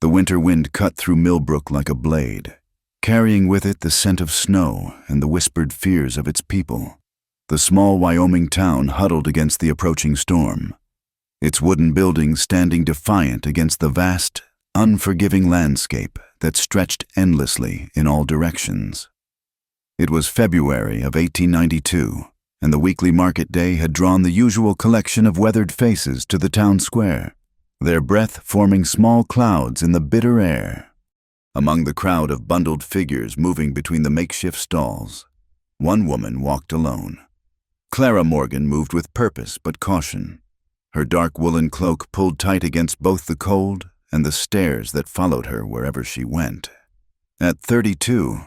The winter wind cut through Millbrook like a blade, carrying with it the scent of snow and the whispered fears of its people. The small Wyoming town huddled against the approaching storm, its wooden buildings standing defiant against the vast, unforgiving landscape that stretched endlessly in all directions. It was February of 1892, and the weekly market day had drawn the usual collection of weathered faces to the town square, their breath forming small clouds in the bitter air. Among the crowd of bundled figures moving between the makeshift stalls, one woman walked alone. Clara Morgan moved with purpose but caution, her dark woolen cloak pulled tight against both the cold and the stares that followed her wherever she went. At 32,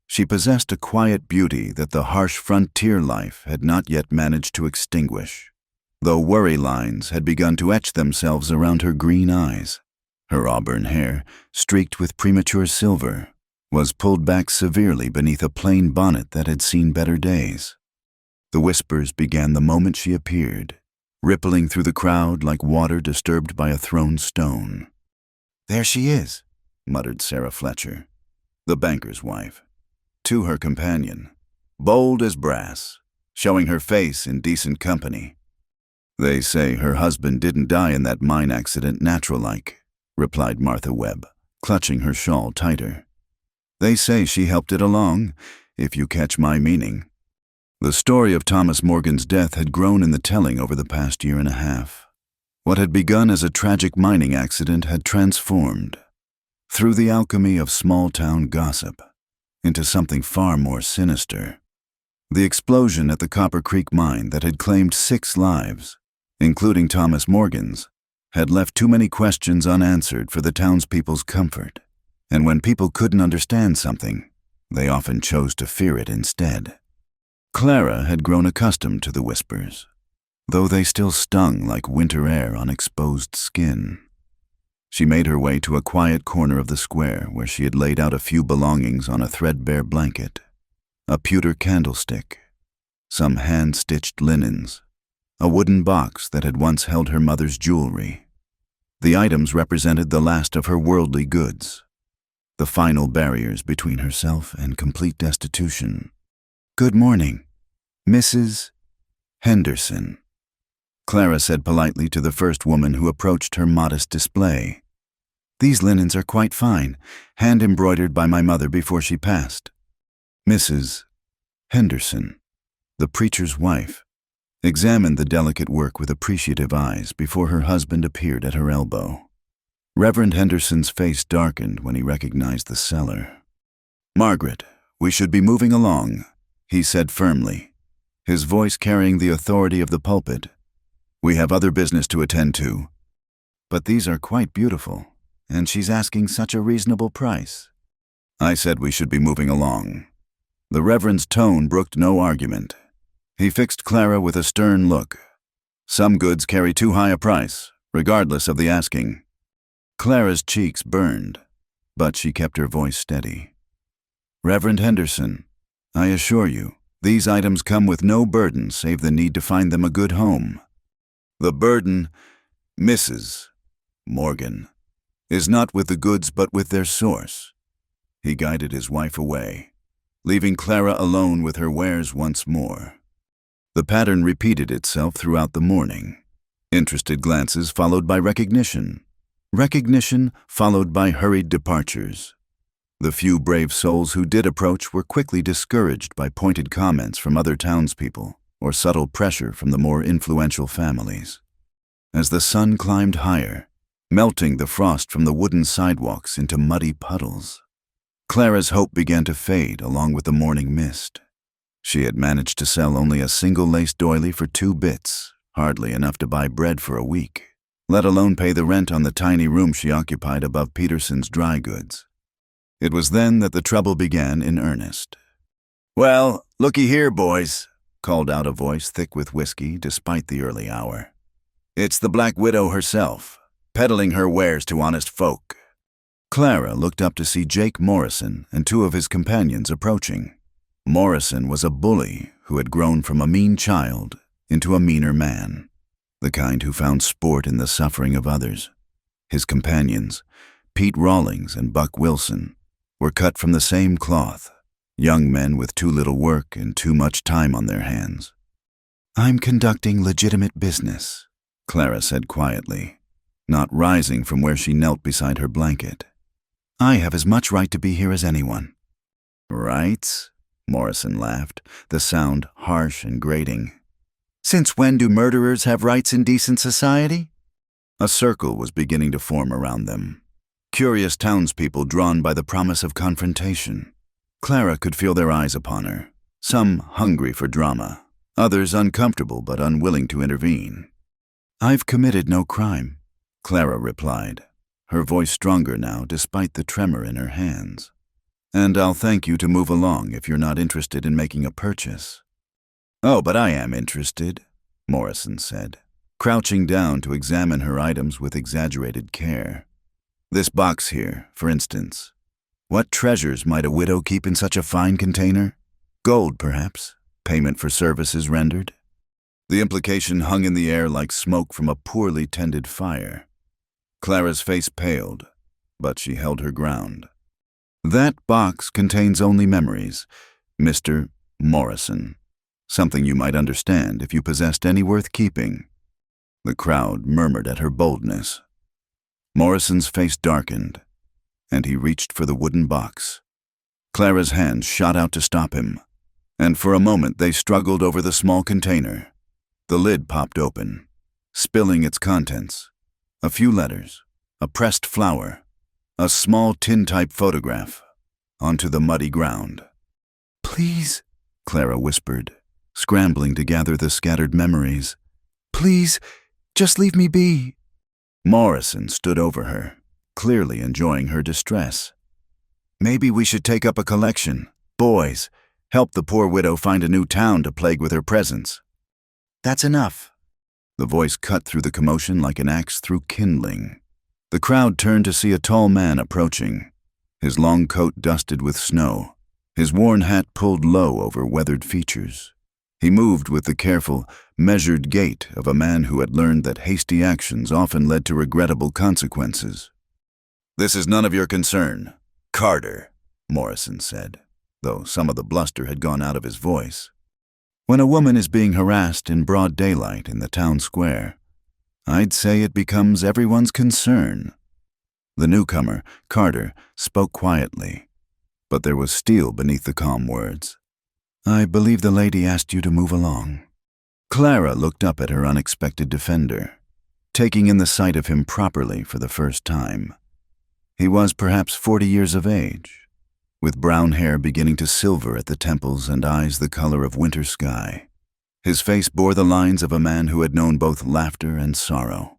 she possessed a quiet beauty that the harsh frontier life had not yet managed to extinguish, though worry lines had begun to etch themselves around her green eyes. Her auburn hair, streaked with premature silver, was pulled back severely beneath a plain bonnet that had seen better days. The whispers began the moment she appeared, rippling through the crowd like water disturbed by a thrown stone. "There she is," muttered Sarah Fletcher, the banker's wife, to her companion, bold as brass, showing her face in decent company. "They say her husband didn't die in that mine accident natural-like," replied Martha Webb, clutching her shawl tighter. "They say she helped it along, if you catch my meaning." The story of Thomas Morgan's death had grown in the telling over the past year and a half. What had begun as a tragic mining accident had transformed, through the alchemy of small-town gossip, into something far more sinister. The explosion at the Copper Creek mine that had claimed 6 lives, including Thomas Morgan's, had left too many questions unanswered for the townspeople's comfort, and when people couldn't understand something, they often chose to fear it instead. Clara had grown accustomed to the whispers, though they still stung like winter air on exposed skin. She made her way to a quiet corner of the square where she had laid out a few belongings on a threadbare blanket, a pewter candlestick, some hand-stitched linens, a wooden box that had once held her mother's jewelry. The items represented the last of her worldly goods, the final barriers between herself and complete destitution. "Good morning, Mrs. Henderson," Clara said politely to the first woman who approached her modest display. "These linens are quite fine, hand-embroidered by my mother before she passed." Mrs. Henderson, the preacher's wife, examined the delicate work with appreciative eyes before her husband appeared at her elbow. Reverend Henderson's face darkened when he recognized the seller. "Margaret, we should be moving along," he said firmly, his voice carrying the authority of the pulpit. "We have other business to attend to." "But these are quite beautiful, and she's asking such a reasonable price." "I said we should be moving along." The Reverend's tone brooked no argument. He fixed Clara with a stern look. "Some goods carry too high a price, regardless of the asking." Clara's cheeks burned, but she kept her voice steady. "Reverend Henderson, I assure you, these items come with no burden save the need to find them a good home. The burden, Mrs. Morgan, is not with the goods but with their source." He guided his wife away, leaving Clara alone with her wares once more. The pattern repeated itself throughout the morning. Interested glances followed by recognition. Recognition followed by hurried departures. The few brave souls who did approach were quickly discouraged by pointed comments from other townspeople or subtle pressure from the more influential families. As the sun climbed higher, melting the frost from the wooden sidewalks into muddy puddles, Clara's hope began to fade along with the morning mist. She had managed to sell only a single lace doily for 2 bits, hardly enough to buy bread for a week, let alone pay the rent on the tiny room she occupied above Peterson's dry goods. It was then that the trouble began in earnest. "Well, looky here, boys," called out a voice thick with whiskey despite the early hour. "It's the Black Widow herself, peddling her wares to honest folk." Clara looked up to see Jake Morrison and 2 of his companions approaching. Morrison was a bully who had grown from a mean child into a meaner man, the kind who found sport in the suffering of others. His companions, Pete Rawlings and Buck Wilson, were cut from the same cloth, young men with too little work and too much time on their hands. "I'm conducting legitimate business," Clara said quietly, not rising from where she knelt beside her blanket. "I have as much right to be here as anyone." "Rights?" Morrison laughed, the sound harsh and grating. "Since when do murderers have rights in decent society?" A circle was beginning to form around them. Curious townspeople drawn by the promise of confrontation. Clara could feel their eyes upon her, some hungry for drama, others uncomfortable but unwilling to intervene. "I've committed no crime," Clara replied, her voice stronger now despite the tremor in her hands. "And I'll thank you to move along if you're not interested in making a purchase." "Oh, but I am interested," Morrison said, crouching down to examine her items with exaggerated care. "This box here, for instance. What treasures might a widow keep in such a fine container? Gold, perhaps? Payment for services rendered?" The implication hung in the air like smoke from a poorly tended fire. Clara's face paled, but she held her ground. "That box contains only memories, Mr. Morrison. Something you might understand if you possessed any worth keeping." The crowd murmured at her boldness. Morrison's face darkened, and he reached for the wooden box. Clara's hand shot out to stop him, and for a moment they struggled over the small container. The lid popped open, spilling its contents. A few letters, a pressed flower, a small tin-type photograph, onto the muddy ground. "Please," Clara whispered, scrambling to gather the scattered memories. "Please, just leave me be." Morrison stood over her, clearly enjoying her distress. "Maybe we should take up a collection. Boys, help the poor widow find a new town to plague with her presence." "That's enough." The voice cut through the commotion like an axe through kindling. The crowd turned to see a tall man approaching, his long coat dusted with snow, his worn hat pulled low over weathered features. He moved with the careful, measured gait of a man who had learned that hasty actions often led to regrettable consequences. "This is none of your concern, Carter," Morrison said, though some of the bluster had gone out of his voice. "When a woman is being harassed in broad daylight in the town square, I'd say it becomes everyone's concern." The newcomer, Carter, spoke quietly, but there was steel beneath the calm words. "I believe the lady asked you to move along." Clara looked up at her unexpected defender, taking in the sight of him properly for the first time. He was perhaps 40 years of age, with brown hair beginning to silver at the temples and eyes the color of winter sky. His face bore the lines of a man who had known both laughter and sorrow,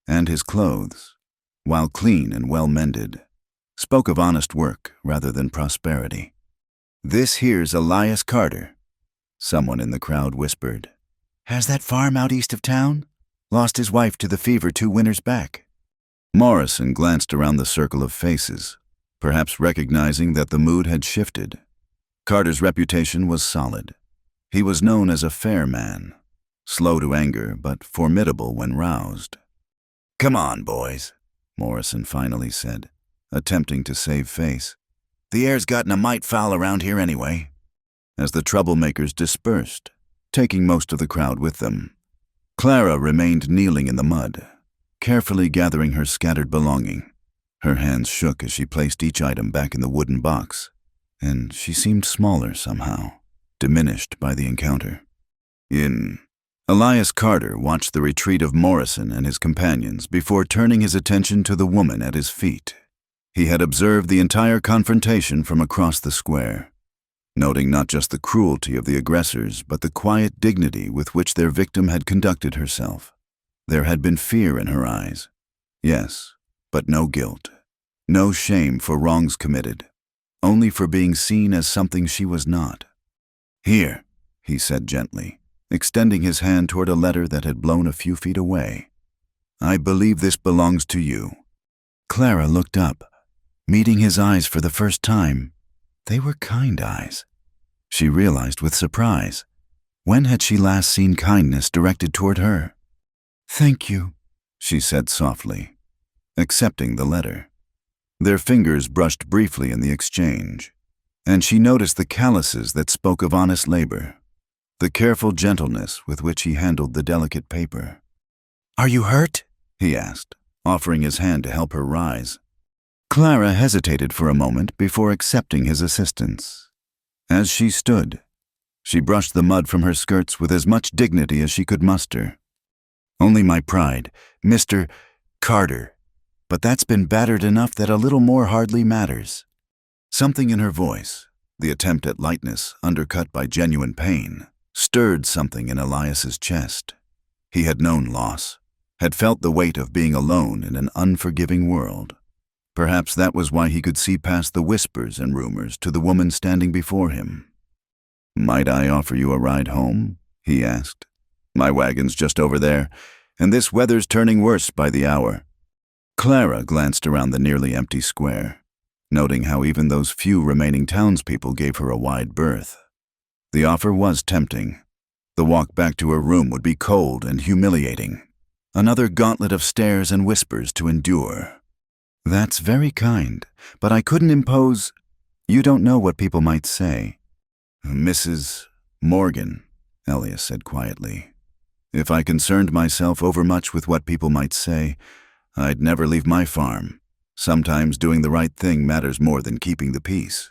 and his clothes, while clean and well-mended, spoke of honest work rather than prosperity. "This here's Elias Carter," someone in the crowd whispered. "Has that farm out east of town? Lost his wife to the fever 2 winters back." Morrison glanced around the circle of faces, perhaps recognizing that the mood had shifted. Carter's reputation was solid. He was known as a fair man, slow to anger but formidable when roused. "Come on, boys," Morrison finally said, attempting to save face. "The air's gotten a mite foul around here anyway." As the troublemakers dispersed, taking most of the crowd with them, Clara remained kneeling in the mud, carefully gathering her scattered belonging. Her hands shook as she placed each item back in the wooden box, and she seemed smaller somehow, diminished by the encounter. Elias Carter watched the retreat of Morrison and his companions before turning his attention to the woman at his feet. He had observed the entire confrontation from across the square, noting not just the cruelty of the aggressors, but the quiet dignity with which their victim had conducted herself. There had been fear in her eyes, yes, but no guilt, no shame for wrongs committed, only for being seen as something she was not. "Here," he said gently, extending his hand toward a letter that had blown a few feet away. "I believe this belongs to you." Clara looked up, meeting his eyes for the first time. They were kind eyes. She realized with surprise. When had she last seen kindness directed toward her? "Thank you," she said softly, accepting the letter. Their fingers brushed briefly in the exchange, and she noticed the calluses that spoke of honest labor, the careful gentleness with which he handled the delicate paper. "Are you hurt?" he asked, offering his hand to help her rise. Clara hesitated for a moment before accepting his assistance. As she stood, she brushed the mud from her skirts with as much dignity as she could muster. "Only my pride, Mr. Carter, but that's been battered enough that a little more hardly matters." Something in her voice, the attempt at lightness undercut by genuine pain, stirred something in Elias's chest. He had known loss, had felt the weight of being alone in an unforgiving world. Perhaps that was why he could see past the whispers and rumors to the woman standing before him. "Might I offer you a ride home?" he asked. "My wagon's just over there, and this weather's turning worse by the hour." Clara glanced around the nearly empty square, noting how even those few remaining townspeople gave her a wide berth. The offer was tempting. The walk back to her room would be cold and humiliating. Another gauntlet of stares and whispers to endure. "That's very kind, but I couldn't impose—" "You don't know what people might say." "Mrs. Morgan," Elias said quietly. "If I concerned myself overmuch with what people might say, I'd never leave my farm. Sometimes doing the right thing matters more than keeping the peace."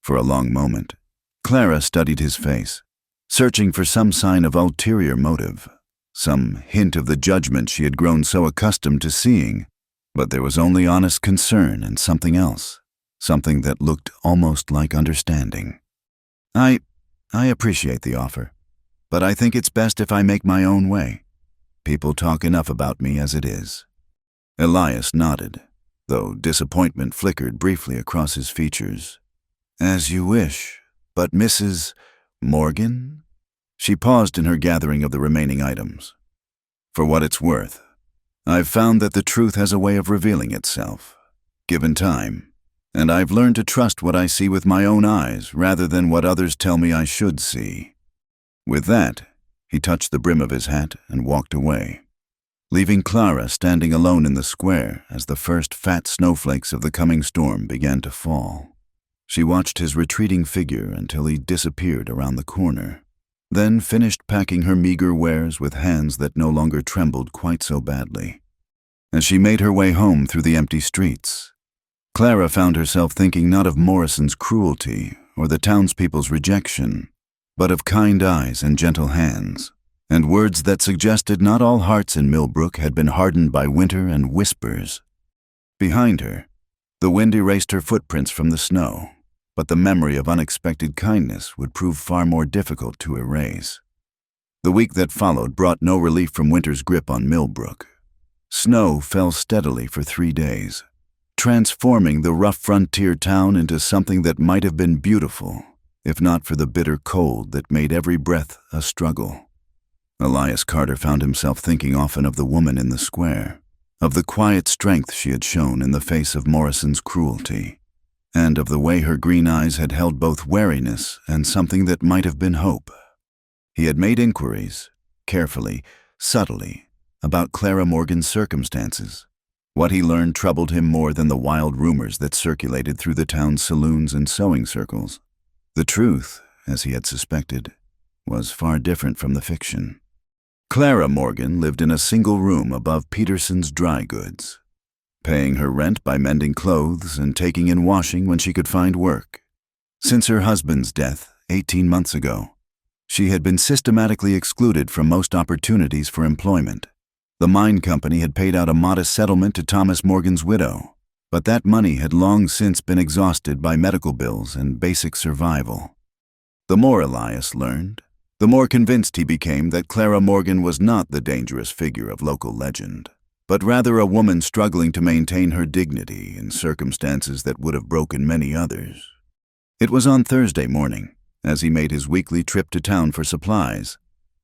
For a long moment, Clara studied his face, searching for some sign of ulterior motive, some hint of the judgment she had grown so accustomed to seeing. But there was only honest concern and something else, something that looked almost like understanding. I appreciate the offer, but I think it's best if I make my own way. People talk enough about me as it is." Elias nodded, though disappointment flickered briefly across his features. "As you wish, but Mrs. Morgan?" She paused in her gathering of the remaining items. "For what it's worth, I've found that the truth has a way of revealing itself, given time, and I've learned to trust what I see with my own eyes rather than what others tell me I should see." With that, he touched the brim of his hat and walked away, leaving Clara standing alone in the square as the first fat snowflakes of the coming storm began to fall. She watched his retreating figure until he disappeared around the corner, then finished packing her meager wares with hands that no longer trembled quite so badly. As she made her way home through the empty streets, Clara found herself thinking not of Morrison's cruelty or the townspeople's rejection, but of kind eyes and gentle hands, and words that suggested not all hearts in Millbrook had been hardened by winter and whispers. Behind her, the wind erased her footprints from the snow, but the memory of unexpected kindness would prove far more difficult to erase. The week that followed brought no relief from winter's grip on Millbrook. Snow fell steadily for 3 days, transforming the rough frontier town into something that might have been beautiful, if not for the bitter cold that made every breath a struggle. Elias Carter found himself thinking often of the woman in the square, of the quiet strength she had shown in the face of Morrison's cruelty, and of the way her green eyes had held both wariness and something that might have been hope. He had made inquiries, carefully, subtly, about Clara Morgan's circumstances. What he learned troubled him more than the wild rumors that circulated through the town's saloons and sewing circles. The truth, as he had suspected, was far different from the fiction. Clara Morgan lived in a single room above Peterson's dry goods, paying her rent by mending clothes and taking in washing when she could find work. Since her husband's death 18 months ago, she had been systematically excluded from most opportunities for employment. The mine company had paid out a modest settlement to Thomas Morgan's widow, but that money had long since been exhausted by medical bills and basic survival. The more Elias learned, the more convinced he became that Clara Morgan was not the dangerous figure of local legend, but rather a woman struggling to maintain her dignity in circumstances that would have broken many others. It was on Thursday morning, as he made his weekly trip to town for supplies,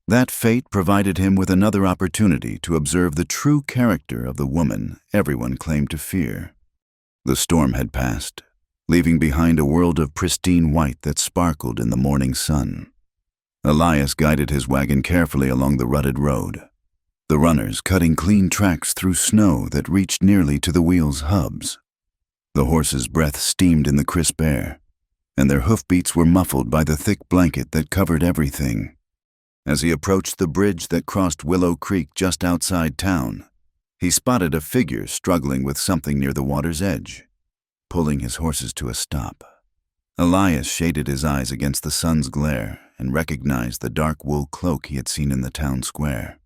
that fate provided him with another opportunity to observe the true character of the woman everyone claimed to fear. The storm had passed, leaving behind a world of pristine white that sparkled in the morning sun. Elias guided his wagon carefully along the rutted road, the runners cutting clean tracks through snow that reached nearly to the wheel's hubs. The horses' breath steamed in the crisp air, and their hoofbeats were muffled by the thick blanket that covered everything. As he approached the bridge that crossed Willow Creek just outside town, he spotted a figure struggling with something near the water's edge, pulling his horses to a stop. Elias shaded his eyes against the sun's glare and recognized the dark wool cloak he had seen in the town square.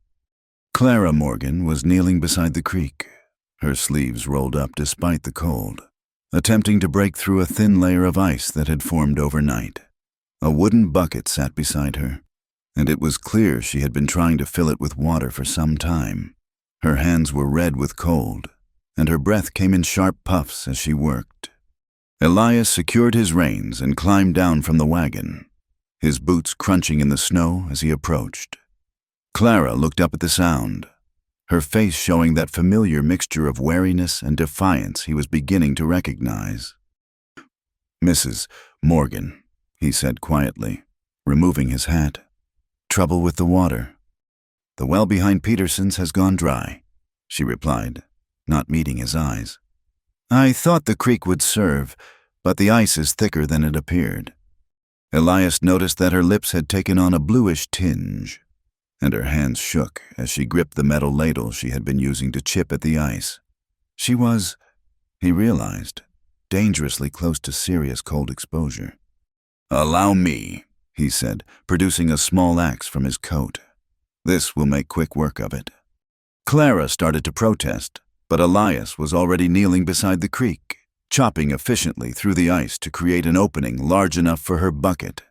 Clara Morgan was kneeling beside the creek, her sleeves rolled up despite the cold, attempting to break through a thin layer of ice that had formed overnight. A wooden bucket sat beside her, and it was clear she had been trying to fill it with water for some time. Her hands were red with cold, and her breath came in sharp puffs as she worked. Elias secured his reins and climbed down from the wagon, his boots crunching in the snow as he approached. Clara looked up at the sound, her face showing that familiar mixture of wariness and defiance he was beginning to recognize. "Mrs. Morgan," he said quietly, removing his hat. "Trouble with the water." "The well behind Peterson's has gone dry," she replied, not meeting his eyes. "I thought the creek would serve, but the ice is thicker than it appeared." Elias noticed that her lips had taken on a bluish tinge, and her hands shook as she gripped the metal ladle she had been using to chip at the ice. She was, he realized, dangerously close to serious cold exposure. "Allow me," he said, producing a small axe from his coat. "This will make quick work of it." Clara started to protest, but Elias was already kneeling beside the creek, chopping efficiently through the ice to create an opening large enough for her bucket.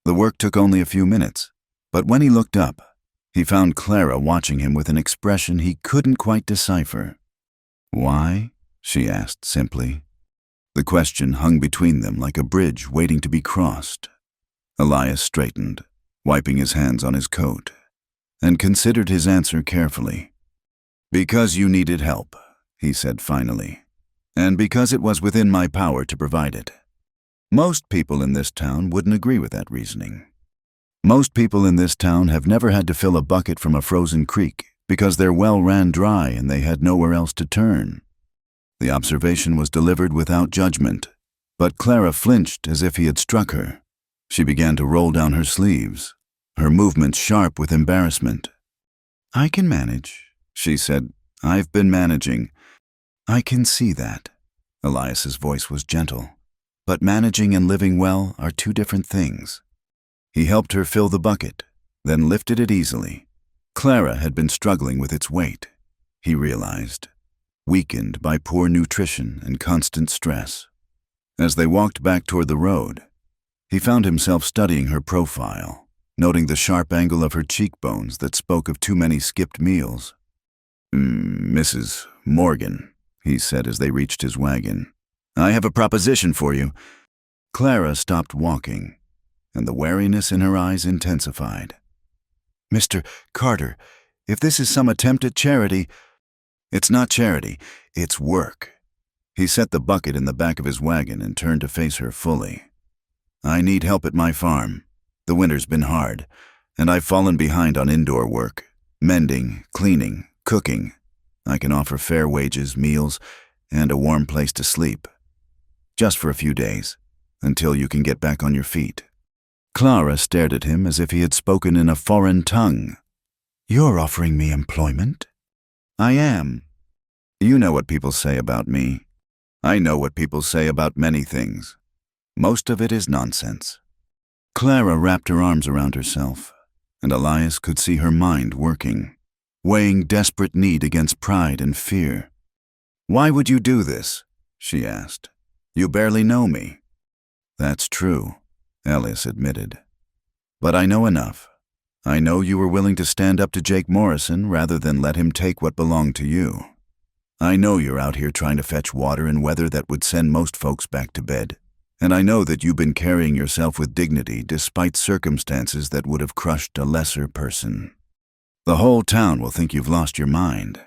The work took only a few minutes, but when he looked up, he found Clara watching him with an expression he couldn't quite decipher. "Why?" she asked simply. The question hung between them like a bridge waiting to be crossed. Elias straightened, wiping his hands on his coat, and considered his answer carefully. "Because you needed help," he said finally, "and because it was within my power to provide it." Most people in this town wouldn't agree with that reasoning. Most people in this town have never had to fill a bucket from a frozen creek because their well ran dry and they had nowhere else to turn. The observation was delivered without judgment, but Clara flinched as if he had struck her. She began to roll down her sleeves, her movements sharp with embarrassment. "I can manage," she said. "I've been managing." "I can see that." Elias's voice was gentle. "But managing and living well are two different things." He helped her fill the bucket, then lifted it easily. Clara had been struggling with its weight, he realized, weakened by poor nutrition and constant stress. As they walked back toward the road, he found himself studying her profile, noting the sharp angle of her cheekbones that spoke of too many skipped meals. "Mrs. Morgan," he said as they reached his wagon, "I have a proposition for you." Clara stopped walking, and the wariness in her eyes intensified. "Mr. Carter, if this is some attempt at charity—" "It's not charity, it's work." He set the bucket in the back of his wagon and turned to face her fully. "I need help at my farm. The winter's been hard, and I've fallen behind on indoor work, mending, cleaning, cooking. I can offer fair wages, meals, and a warm place to sleep. Just for a few days, until you can get back on your feet." Clara stared at him as if he had spoken in a foreign tongue. "You're offering me employment?" "I am. You know what people say about me. I know what people say about many things. Most of it is nonsense." Clara wrapped her arms around herself, and Elias could see her mind working, weighing desperate need against pride and fear. "Why would you do this?" she asked. "You barely know me." "That's true," Elias admitted. "But I know enough. I know you were willing to stand up to Jake Morrison rather than let him take what belonged to you. I know you're out here trying to fetch water in weather that would send most folks back to bed. And I know that you've been carrying yourself with dignity despite circumstances that would have crushed a lesser person. The whole town will think you've lost your mind.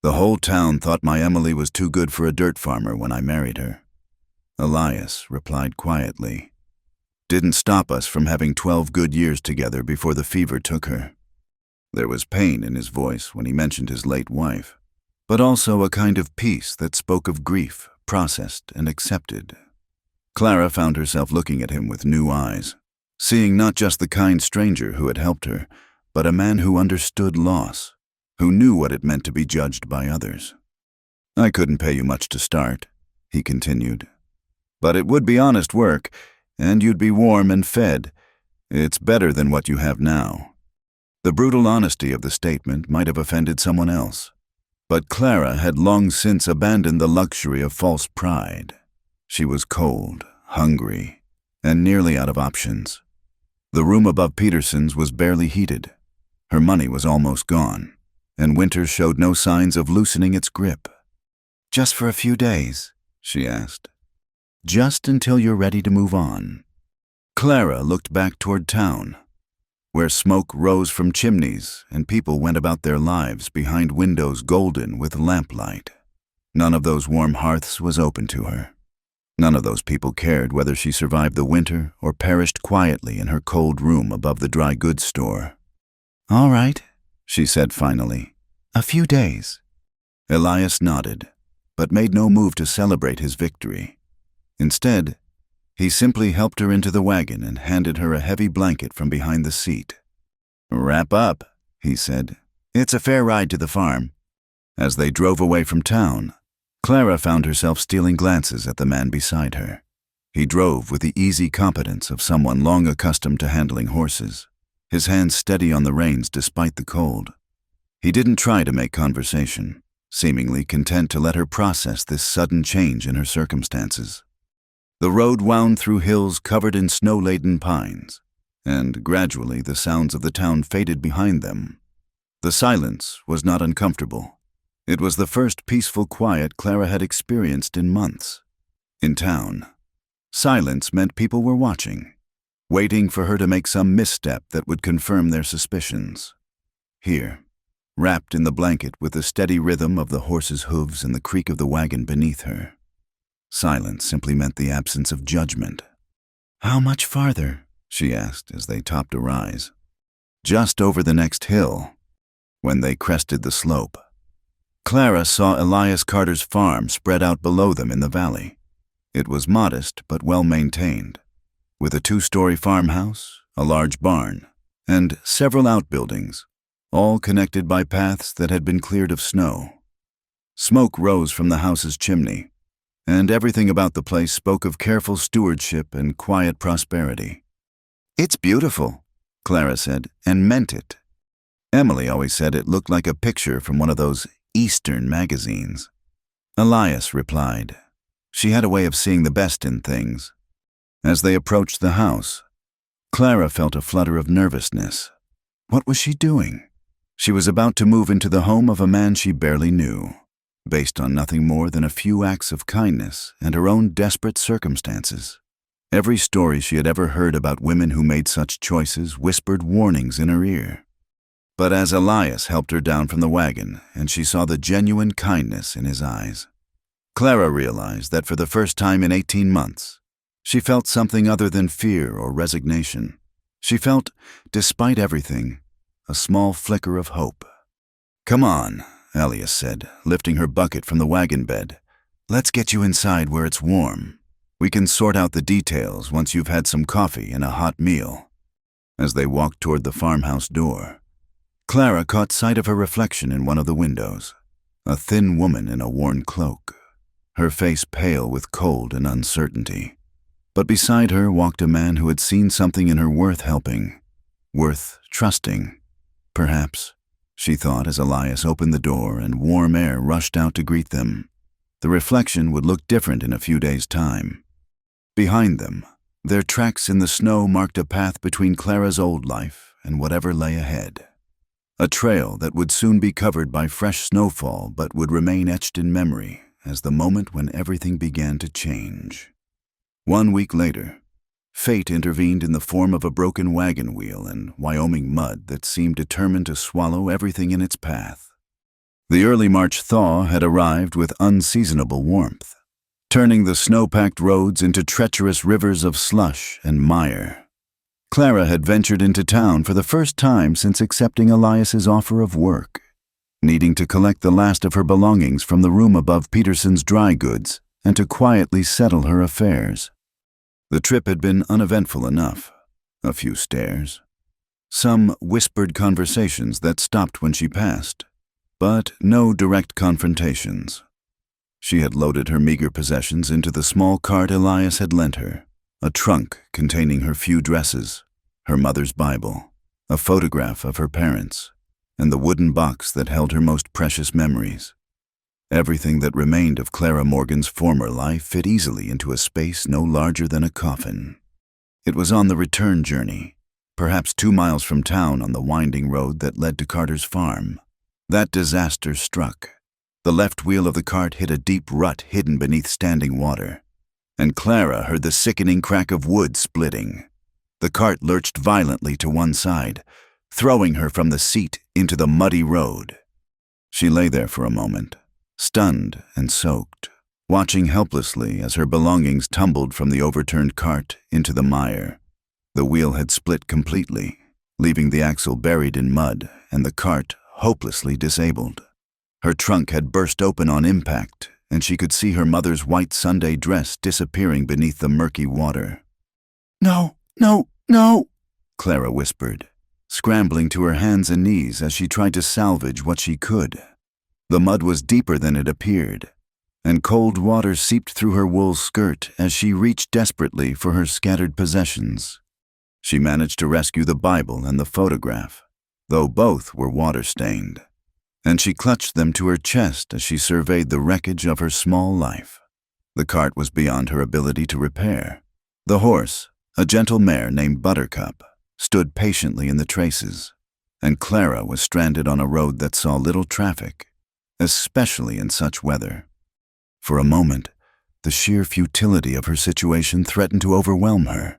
The whole town thought my Emily was too good for a dirt farmer when I married her." Elias replied quietly. "Didn't stop us from having 12 good years together before the fever took her." There was pain in his voice when he mentioned his late wife, but also a kind of peace that spoke of grief processed and accepted. Clara found herself looking at him with new eyes, seeing not just the kind stranger who had helped her, but a man who understood loss, who knew what it meant to be judged by others. "I couldn't pay you much to start," he continued. "But it would be honest work, and you'd be warm and fed. It's better than what you have now." The brutal honesty of the statement might have offended someone else, but Clara had long since abandoned the luxury of false pride. She was cold, hungry, and nearly out of options. The room above Peterson's was barely heated. Her money was almost gone, and winter showed no signs of loosening its grip. "Just for a few days?" she asked. "Just until you're ready to move on." Clara looked back toward town, where smoke rose from chimneys and people went about their lives behind windows golden with lamplight. None of those warm hearths was open to her. None of those people cared whether she survived the winter or perished quietly in her cold room above the dry goods store. "All right," she said finally. "A few days." Elias nodded, but made no move to celebrate his victory. Instead, he simply helped her into the wagon and handed her a heavy blanket from behind the seat. "Wrap up," he said. "It's a fair ride to the farm." As they drove away from town, Clara found herself stealing glances at the man beside her. He drove with the easy competence of someone long accustomed to handling horses, his hands steady on the reins despite the cold. He didn't try to make conversation, seemingly content to let her process this sudden change in her circumstances. The road wound through hills covered in snow-laden pines, and gradually the sounds of the town faded behind them. The silence was not uncomfortable. It was the first peaceful quiet Clara had experienced in months. In town, silence meant people were watching, waiting for her to make some misstep that would confirm their suspicions. Here, wrapped in the blanket with the steady rhythm of the horse's hooves and the creak of the wagon beneath her, silence simply meant the absence of judgment. "How much farther?" she asked as they topped a rise. Just over the next hill, when they crested the slope, Clara saw Elias Carter's farm spread out below them in the valley. It was modest but well-maintained, with a 2-story farmhouse, a large barn, and several outbuildings, all connected by paths that had been cleared of snow. Smoke rose from the house's chimney, and everything about the place spoke of careful stewardship and quiet prosperity. "It's beautiful," Clara said, and meant it. Emily always said it looked like a picture from one of those Eastern magazines. Elias replied. She had a way of seeing the best in things. As they approached the house, Clara felt a flutter of nervousness. What was she doing? She was about to move into the home of a man she barely knew, based on nothing more than a few acts of kindness and her own desperate circumstances. Every story she had ever heard about women who made such choices whispered warnings in her ear. But as Elias helped her down from the wagon and she saw the genuine kindness in his eyes, Clara realized that for the first time in 18 months, she felt something other than fear or resignation. She felt, despite everything, a small flicker of hope. "Come on," Elias said, lifting her bucket from the wagon bed. "Let's get you inside where it's warm. We can sort out the details once you've had some coffee and a hot meal." As they walked toward the farmhouse door, Clara caught sight of her reflection in one of the windows, a thin woman in a worn cloak, her face pale with cold and uncertainty. But beside her walked a man who had seen something in her worth helping, worth trusting. Perhaps, she thought as Elias opened the door and warm air rushed out to greet them, the reflection would look different in a few days' time. Behind them, their tracks in the snow marked a path between Clara's old life and whatever lay ahead. A trail that would soon be covered by fresh snowfall but would remain etched in memory as the moment when everything began to change. 1 week later, fate intervened in the form of a broken wagon wheel and Wyoming mud that seemed determined to swallow everything in its path. The early March thaw had arrived with unseasonable warmth, turning the snow-packed roads into treacherous rivers of slush and mire. Clara had ventured into town for the first time since accepting Elias's offer of work, needing to collect the last of her belongings from the room above Peterson's dry goods and to quietly settle her affairs. The trip had been uneventful enough. A few stares, some whispered conversations that stopped when she passed, but no direct confrontations. She had loaded her meager possessions into the small cart Elias had lent her, a trunk containing her few dresses, her mother's Bible, a photograph of her parents, and the wooden box that held her most precious memories. Everything that remained of Clara Morgan's former life fit easily into a space no larger than a coffin. It was on the return journey, perhaps 2 miles from town on the winding road that led to Carter's farm. That disaster struck. The left wheel of the cart hit a deep rut hidden beneath standing water, and Clara heard the sickening crack of wood splitting. The cart lurched violently to one side, throwing her from the seat into the muddy road. She lay there for a moment, stunned and soaked, watching helplessly as her belongings tumbled from the overturned cart into the mire. The wheel had split completely, leaving the axle buried in mud and the cart hopelessly disabled. Her trunk had burst open on impact, and she could see her mother's white Sunday dress disappearing beneath the murky water. "No, no, no," Clara whispered, scrambling to her hands and knees as she tried to salvage what she could. The mud was deeper than it appeared, and cold water seeped through her wool skirt as she reached desperately for her scattered possessions. She managed to rescue the Bible and the photograph, though both were water-stained, and she clutched them to her chest as she surveyed the wreckage of her small life. The cart was beyond her ability to repair. The horse, a gentle mare named Buttercup, stood patiently in the traces, and Clara was stranded on a road that saw little traffic, especially in such weather. For a moment, the sheer futility of her situation threatened to overwhelm her.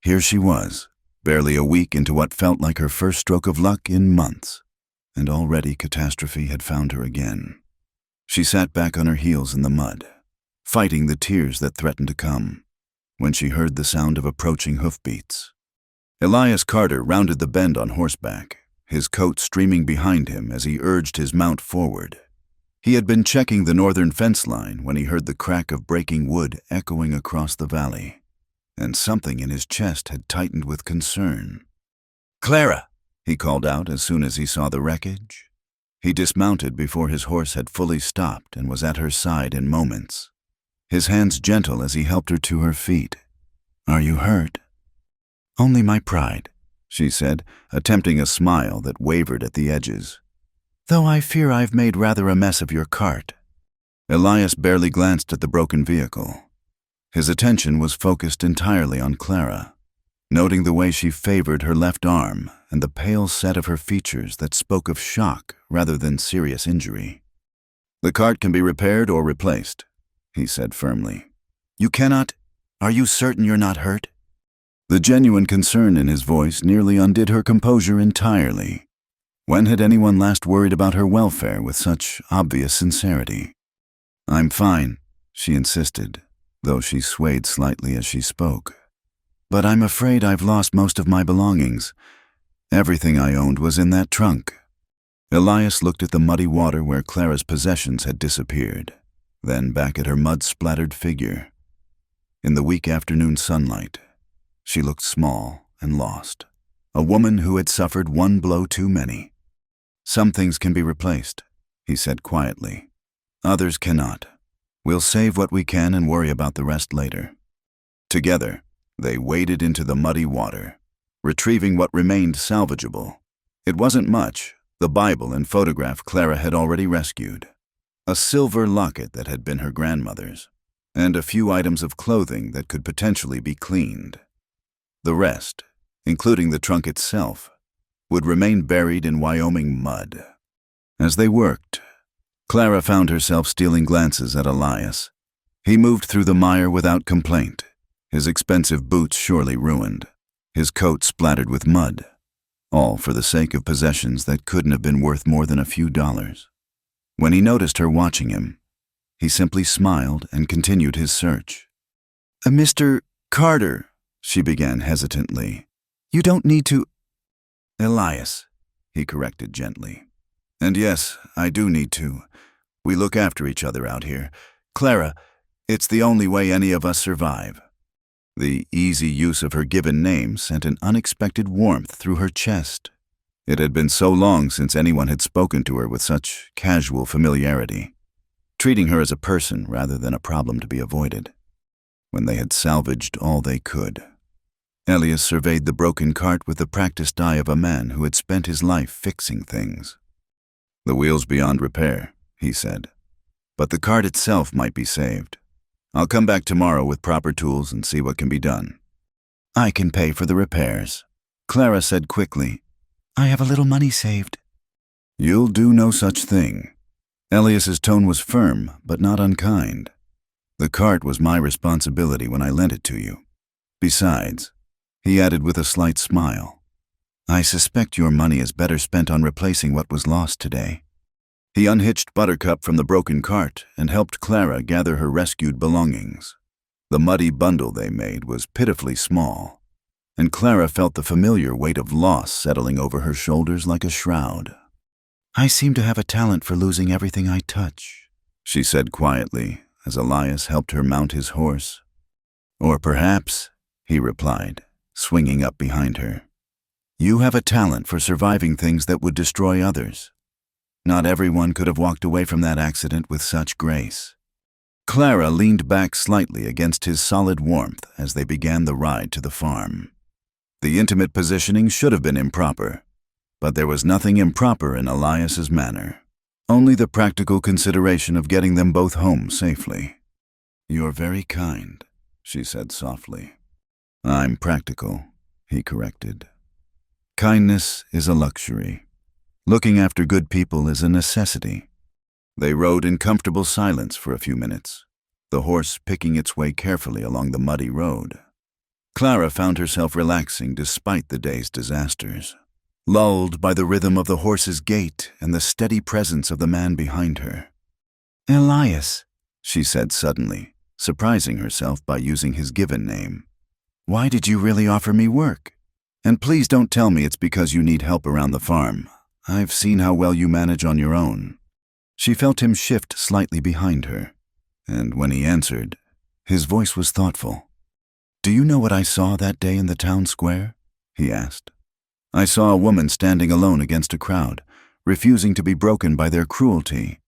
Here she was, barely a week into what felt like her first stroke of luck in months, and already catastrophe had found her again. She sat back on her heels in the mud, fighting the tears that threatened to come, when she heard the sound of approaching hoofbeats. Elias Carter rounded the bend on horseback, his coat streaming behind him as he urged his mount forward. He had been checking the northern fence line when he heard the crack of breaking wood echoing across the valley, and something in his chest had tightened with concern. "Clara!" he called out as soon as he saw the wreckage. He dismounted before his horse had fully stopped and was at her side in moments, his hands gentle as he helped her to her feet. "Are you hurt?" "Only my pride," she said, attempting a smile that wavered at the edges. "Though I fear I've made rather a mess of your cart." Elias barely glanced at the broken vehicle. His attention was focused entirely on Clara, noting the way she favored her left arm and the pale set of her features that spoke of shock rather than serious injury. "The cart can be repaired or replaced," he said firmly. "You cannot? Are you certain you're not hurt?" The genuine concern in his voice nearly undid her composure entirely. When had anyone last worried about her welfare with such obvious sincerity? "I'm fine," she insisted, though she swayed slightly as she spoke. "But I'm afraid I've lost most of my belongings. Everything I owned was in that trunk." Elias looked at the muddy water where Clara's possessions had disappeared, then back at her mud-splattered figure. In the weak afternoon sunlight, she looked small and lost, a woman who had suffered one blow too many. "Some things can be replaced," he said quietly. "Others cannot. We'll save what we can and worry about the rest later." Together, they waded into the muddy water, retrieving what remained salvageable. It wasn't much. The Bible and photograph Clara had already rescued, a silver locket that had been her grandmother's, and a few items of clothing that could potentially be cleaned. The rest, including the trunk itself, would remain buried in Wyoming mud. As they worked, Clara found herself stealing glances at Elias. He moved through the mire without complaint, his expensive boots surely ruined, his coat splattered with mud, all for the sake of possessions that couldn't have been worth more than a few dollars. When he noticed her watching him, he simply smiled and continued his search. "Mr. Carter," she began hesitantly, "you don't need to—" "Elias," he corrected gently. "And yes, I do need to. We look after each other out here. Clara, It's the only way any of us survive." The easy use of her given name sent an unexpected warmth through her chest. It had been so long since anyone had spoken to her with such casual familiarity, treating her as a person rather than a problem to be avoided. When they had salvaged all they could, Elias surveyed the broken cart with the practiced eye of a man who had spent his life fixing things. "The wheel's beyond repair," he said, "but the cart itself might be saved. I'll come back tomorrow with proper tools and see what can be done." "I can pay for the repairs," Clara said quickly. "I have a little money saved." "You'll do no such thing." Elias's tone was firm, but not unkind. "The cart was my responsibility when I lent it to you. Besides," he added with a slight smile, "I suspect your money is better spent on replacing what was lost today." He unhitched Buttercup from the broken cart and helped Clara gather her rescued belongings. The muddy bundle they made was pitifully small, and Clara felt the familiar weight of loss settling over her shoulders like a shroud. "I seem to have a talent for losing everything I touch," she said quietly as Elias helped her mount his horse. "Or perhaps," he replied, swinging up behind her, "you have a talent for surviving things that would destroy others. Not everyone could have walked away from that accident with such grace." Clara leaned back slightly against his solid warmth as they began the ride to the farm. The intimate positioning should have been improper, but there was nothing improper in Elias's manner, only the practical consideration of getting them both home safely. "You're very kind," she said softly. "I'm practical," he corrected. "Kindness is a luxury. Looking after good people is a necessity." They rode in comfortable silence for a few minutes, the horse picking its way carefully along the muddy road. Clara found herself relaxing despite the day's disasters, lulled by the rhythm of the horse's gait and the steady presence of the man behind her. "Elias," she said suddenly, surprising herself by using his given name, "why did you really offer me work? And please don't tell me it's because you need help around the farm. I've seen how well you manage on your own." She felt him shift slightly behind her, and when he answered, his voice was thoughtful. "Do you know what I saw that day in the town square?" he asked. "I saw a woman standing alone against a crowd, refusing to be broken by their cruelty.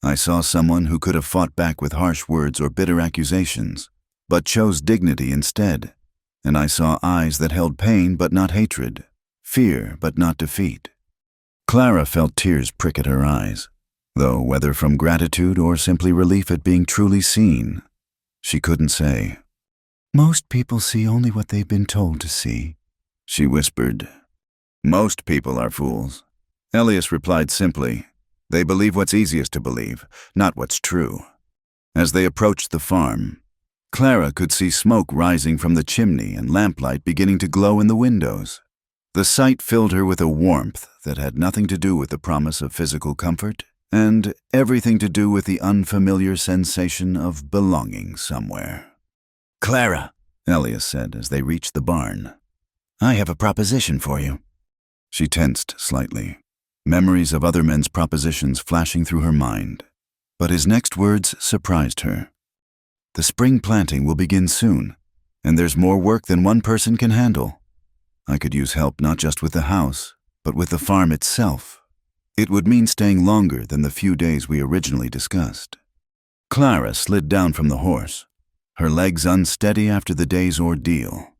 I saw someone who could have fought back with harsh words or bitter accusations, but chose dignity instead. And I saw eyes that held pain but not hatred, fear but not defeat." Clara felt tears prick at her eyes, though whether from gratitude or simply relief at being truly seen, she couldn't say. "Most people see only what they've been told to see," she whispered. "Most people are fools," Elias replied simply. "They believe what's easiest to believe, not what's true." As they approached the farm, Clara could see smoke rising from the chimney and lamplight beginning to glow in the windows. The sight filled her with a warmth that had nothing to do with the promise of physical comfort and everything to do with the unfamiliar sensation of belonging somewhere. "Clara," Elias said as they reached the barn, "I have a proposition for you." She tensed slightly, memories of other men's propositions flashing through her mind. But his next words surprised her. "The spring planting will begin soon, and there's more work than one person can handle. I could use help not just with the house, but with the farm itself. It would mean staying longer than the few days we originally discussed." Clara slid down from the horse, her legs unsteady after the day's ordeal.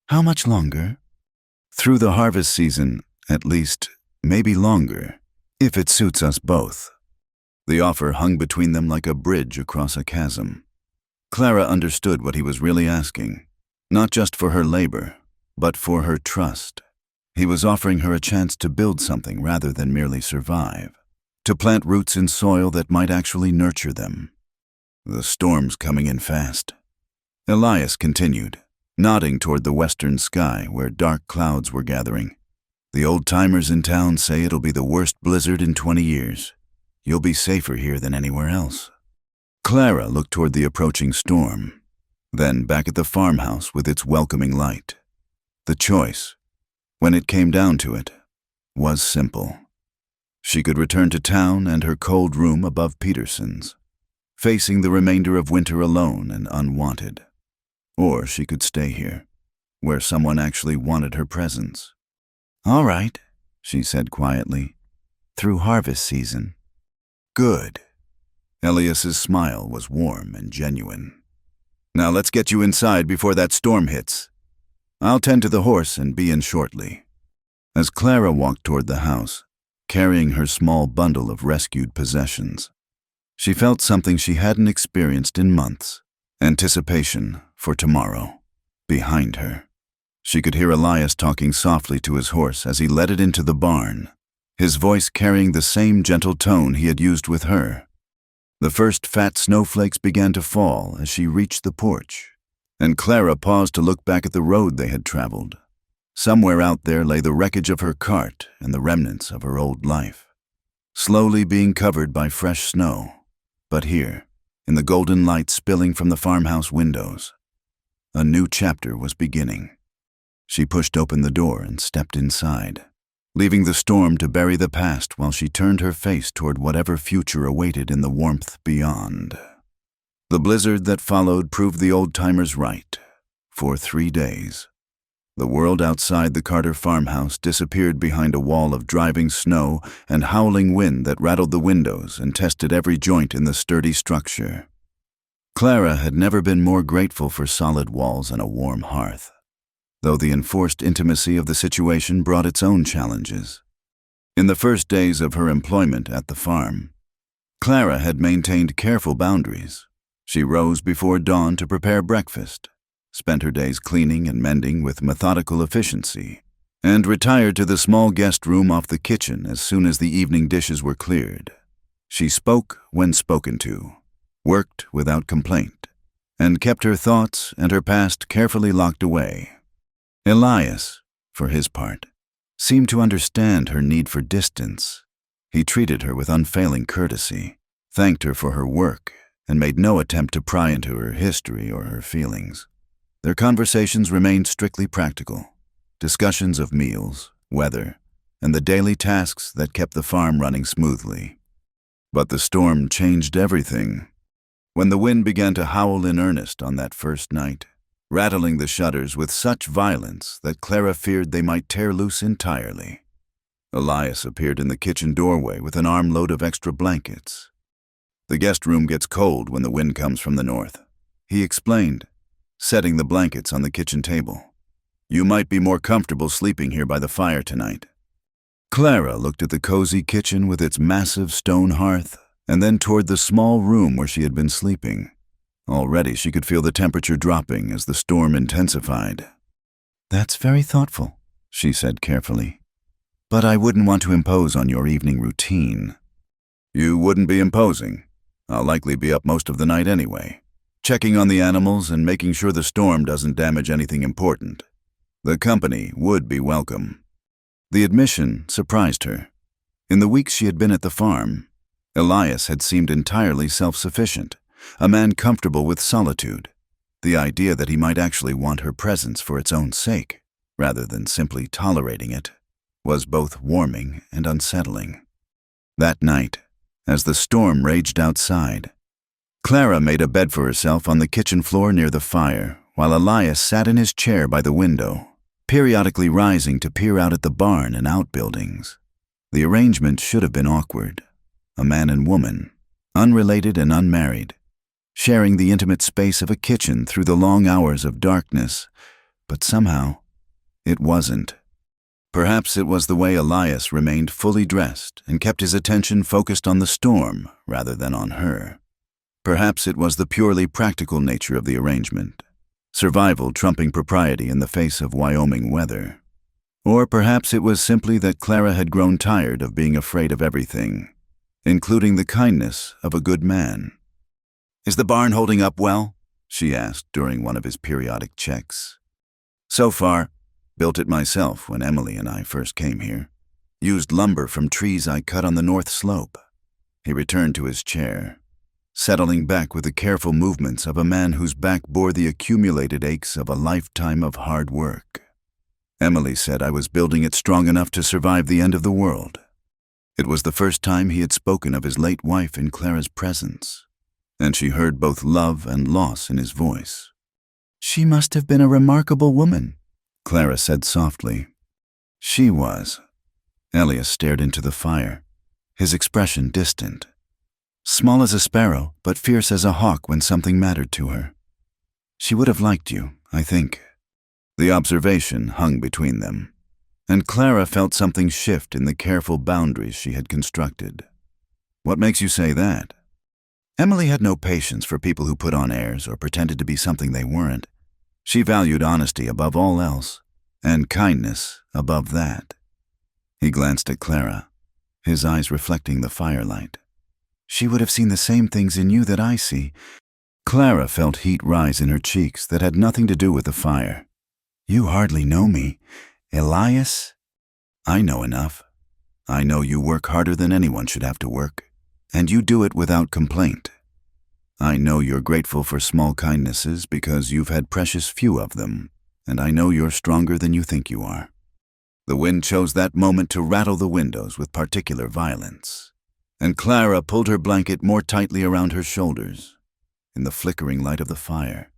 "How much longer?" "Through the harvest season, at least, maybe longer, if it suits us both." The offer hung between them like a bridge across a chasm. Clara understood what he was really asking, not just for her labor, but for her trust. He was offering her a chance to build something rather than merely survive, to plant roots in soil that might actually nurture them. "The storm's coming in fast," Elias continued, nodding toward the western sky where dark clouds were gathering. "The old-timers in town say it'll be the worst blizzard in 20 years. You'll be safer here than anywhere else." Clara looked toward the approaching storm, then back at the farmhouse with its welcoming light. The choice, when it came down to it, was simple. She could return to town and her cold room above Peterson's, facing the remainder of winter alone and unwanted. Or she could stay here, where someone actually wanted her presence. "All right," she said quietly, "through harvest season." "Good." Elias's smile was warm and genuine. "Now let's get you inside before that storm hits. I'll tend to the horse and be in shortly." As Clara walked toward the house, carrying her small bundle of rescued possessions, she felt something she hadn't experienced in months: anticipation for tomorrow. Behind her, she could hear Elias talking softly to his horse as he led it into the barn, his voice carrying the same gentle tone he had used with her. The first fat snowflakes began to fall as she reached the porch, and Clara paused to look back at the road they had traveled. Somewhere out there lay the wreckage of her cart and the remnants of her old life, slowly being covered by fresh snow. But here, in the golden light spilling from the farmhouse windows, a new chapter was beginning. She pushed open the door and stepped inside, leaving the storm to bury the past while she turned her face toward whatever future awaited in the warmth beyond. The blizzard that followed proved the old-timers right. For 3 days, the world outside the Carter farmhouse disappeared behind a wall of driving snow and howling wind that rattled the windows and tested every joint in the sturdy structure. Clara had never been more grateful for solid walls and a warm hearth, though the enforced intimacy of the situation brought its own challenges. In the first days of her employment at the farm, Clara had maintained careful boundaries. She rose before dawn to prepare breakfast, spent her days cleaning and mending with methodical efficiency, and retired to the small guest room off the kitchen as soon as the evening dishes were cleared. She spoke when spoken to, worked without complaint, and kept her thoughts and her past carefully locked away. Elias, for his part, seemed to understand her need for distance. He treated her with unfailing courtesy, thanked her for her work, and made no attempt to pry into her history or her feelings. Their conversations remained strictly practical, discussions of meals, weather, and the daily tasks that kept the farm running smoothly. But the storm changed everything. When the wind began to howl in earnest on that first night, rattling the shutters with such violence that Clara feared they might tear loose entirely, Elias appeared in the kitchen doorway with an armload of extra blankets. "The guest room gets cold when the wind comes from the north," he explained, setting the blankets on the kitchen table. "You might be more comfortable sleeping here by the fire tonight." Clara looked at the cozy kitchen with its massive stone hearth, and then toward the small room where she had been sleeping. Already she could feel the temperature dropping as the storm intensified. "That's very thoughtful," she said carefully. "But I wouldn't want to impose on your evening routine." "You wouldn't be imposing. I'll likely be up most of the night anyway, checking on the animals and making sure the storm doesn't damage anything important. The company would be welcome." The admission surprised her. In the weeks she had been at the farm, Elias had seemed entirely self-sufficient, a man comfortable with solitude. The idea that he might actually want her presence for its own sake, rather than simply tolerating it, was both warming and unsettling. That night, as the storm raged outside, Clara made a bed for herself on the kitchen floor near the fire, while Elias sat in his chair by the window, periodically rising to peer out at the barn and outbuildings. The arrangement should have been awkward. A man and woman, unrelated and unmarried, sharing the intimate space of a kitchen through the long hours of darkness, but somehow it wasn't. Perhaps it was the way Elias remained fully dressed and kept his attention focused on the storm rather than on her. Perhaps it was the purely practical nature of the arrangement, survival trumping propriety in the face of Wyoming weather. Or perhaps it was simply that Clara had grown tired of being afraid of everything, including the kindness of a good man. "Is the barn holding up well?" she asked during one of his periodic checks. "So far. Built it myself when Emily and I first came here. Used lumber from trees I cut on the north slope." He returned to his chair, settling back with the careful movements of a man whose back bore the accumulated aches of a lifetime of hard work. "Emily said I was building it strong enough to survive the end of the world." It was the first time he had spoken of his late wife in Clara's presence. and she heard both love and loss in his voice. "She must have been a remarkable woman," Clara said softly. "She was." Elias stared into the fire, his expression distant. "Small as a sparrow, but fierce as a hawk when something mattered to her. She would have liked you, I think." The observation hung between them, and Clara felt something shift in the careful boundaries she had constructed. "What makes you say that?" Emily had no patience for people who put on airs or pretended to be something they weren't. She valued honesty above all else, and kindness above that. He glanced at Clara, his eyes reflecting the firelight. "She would have seen the same things in you that I see." Clara felt heat rise in her cheeks that had nothing to do with the fire. "You hardly know me. Elias?" "I know enough. I know you work harder than anyone should have to work, and you do it without complaint. I know you're grateful for small kindnesses because you've had precious few of them, and I know you're stronger than you think you are." The wind chose that moment to rattle the windows with particular violence, and Clara pulled her blanket more tightly around her shoulders. In the flickering light of the fire,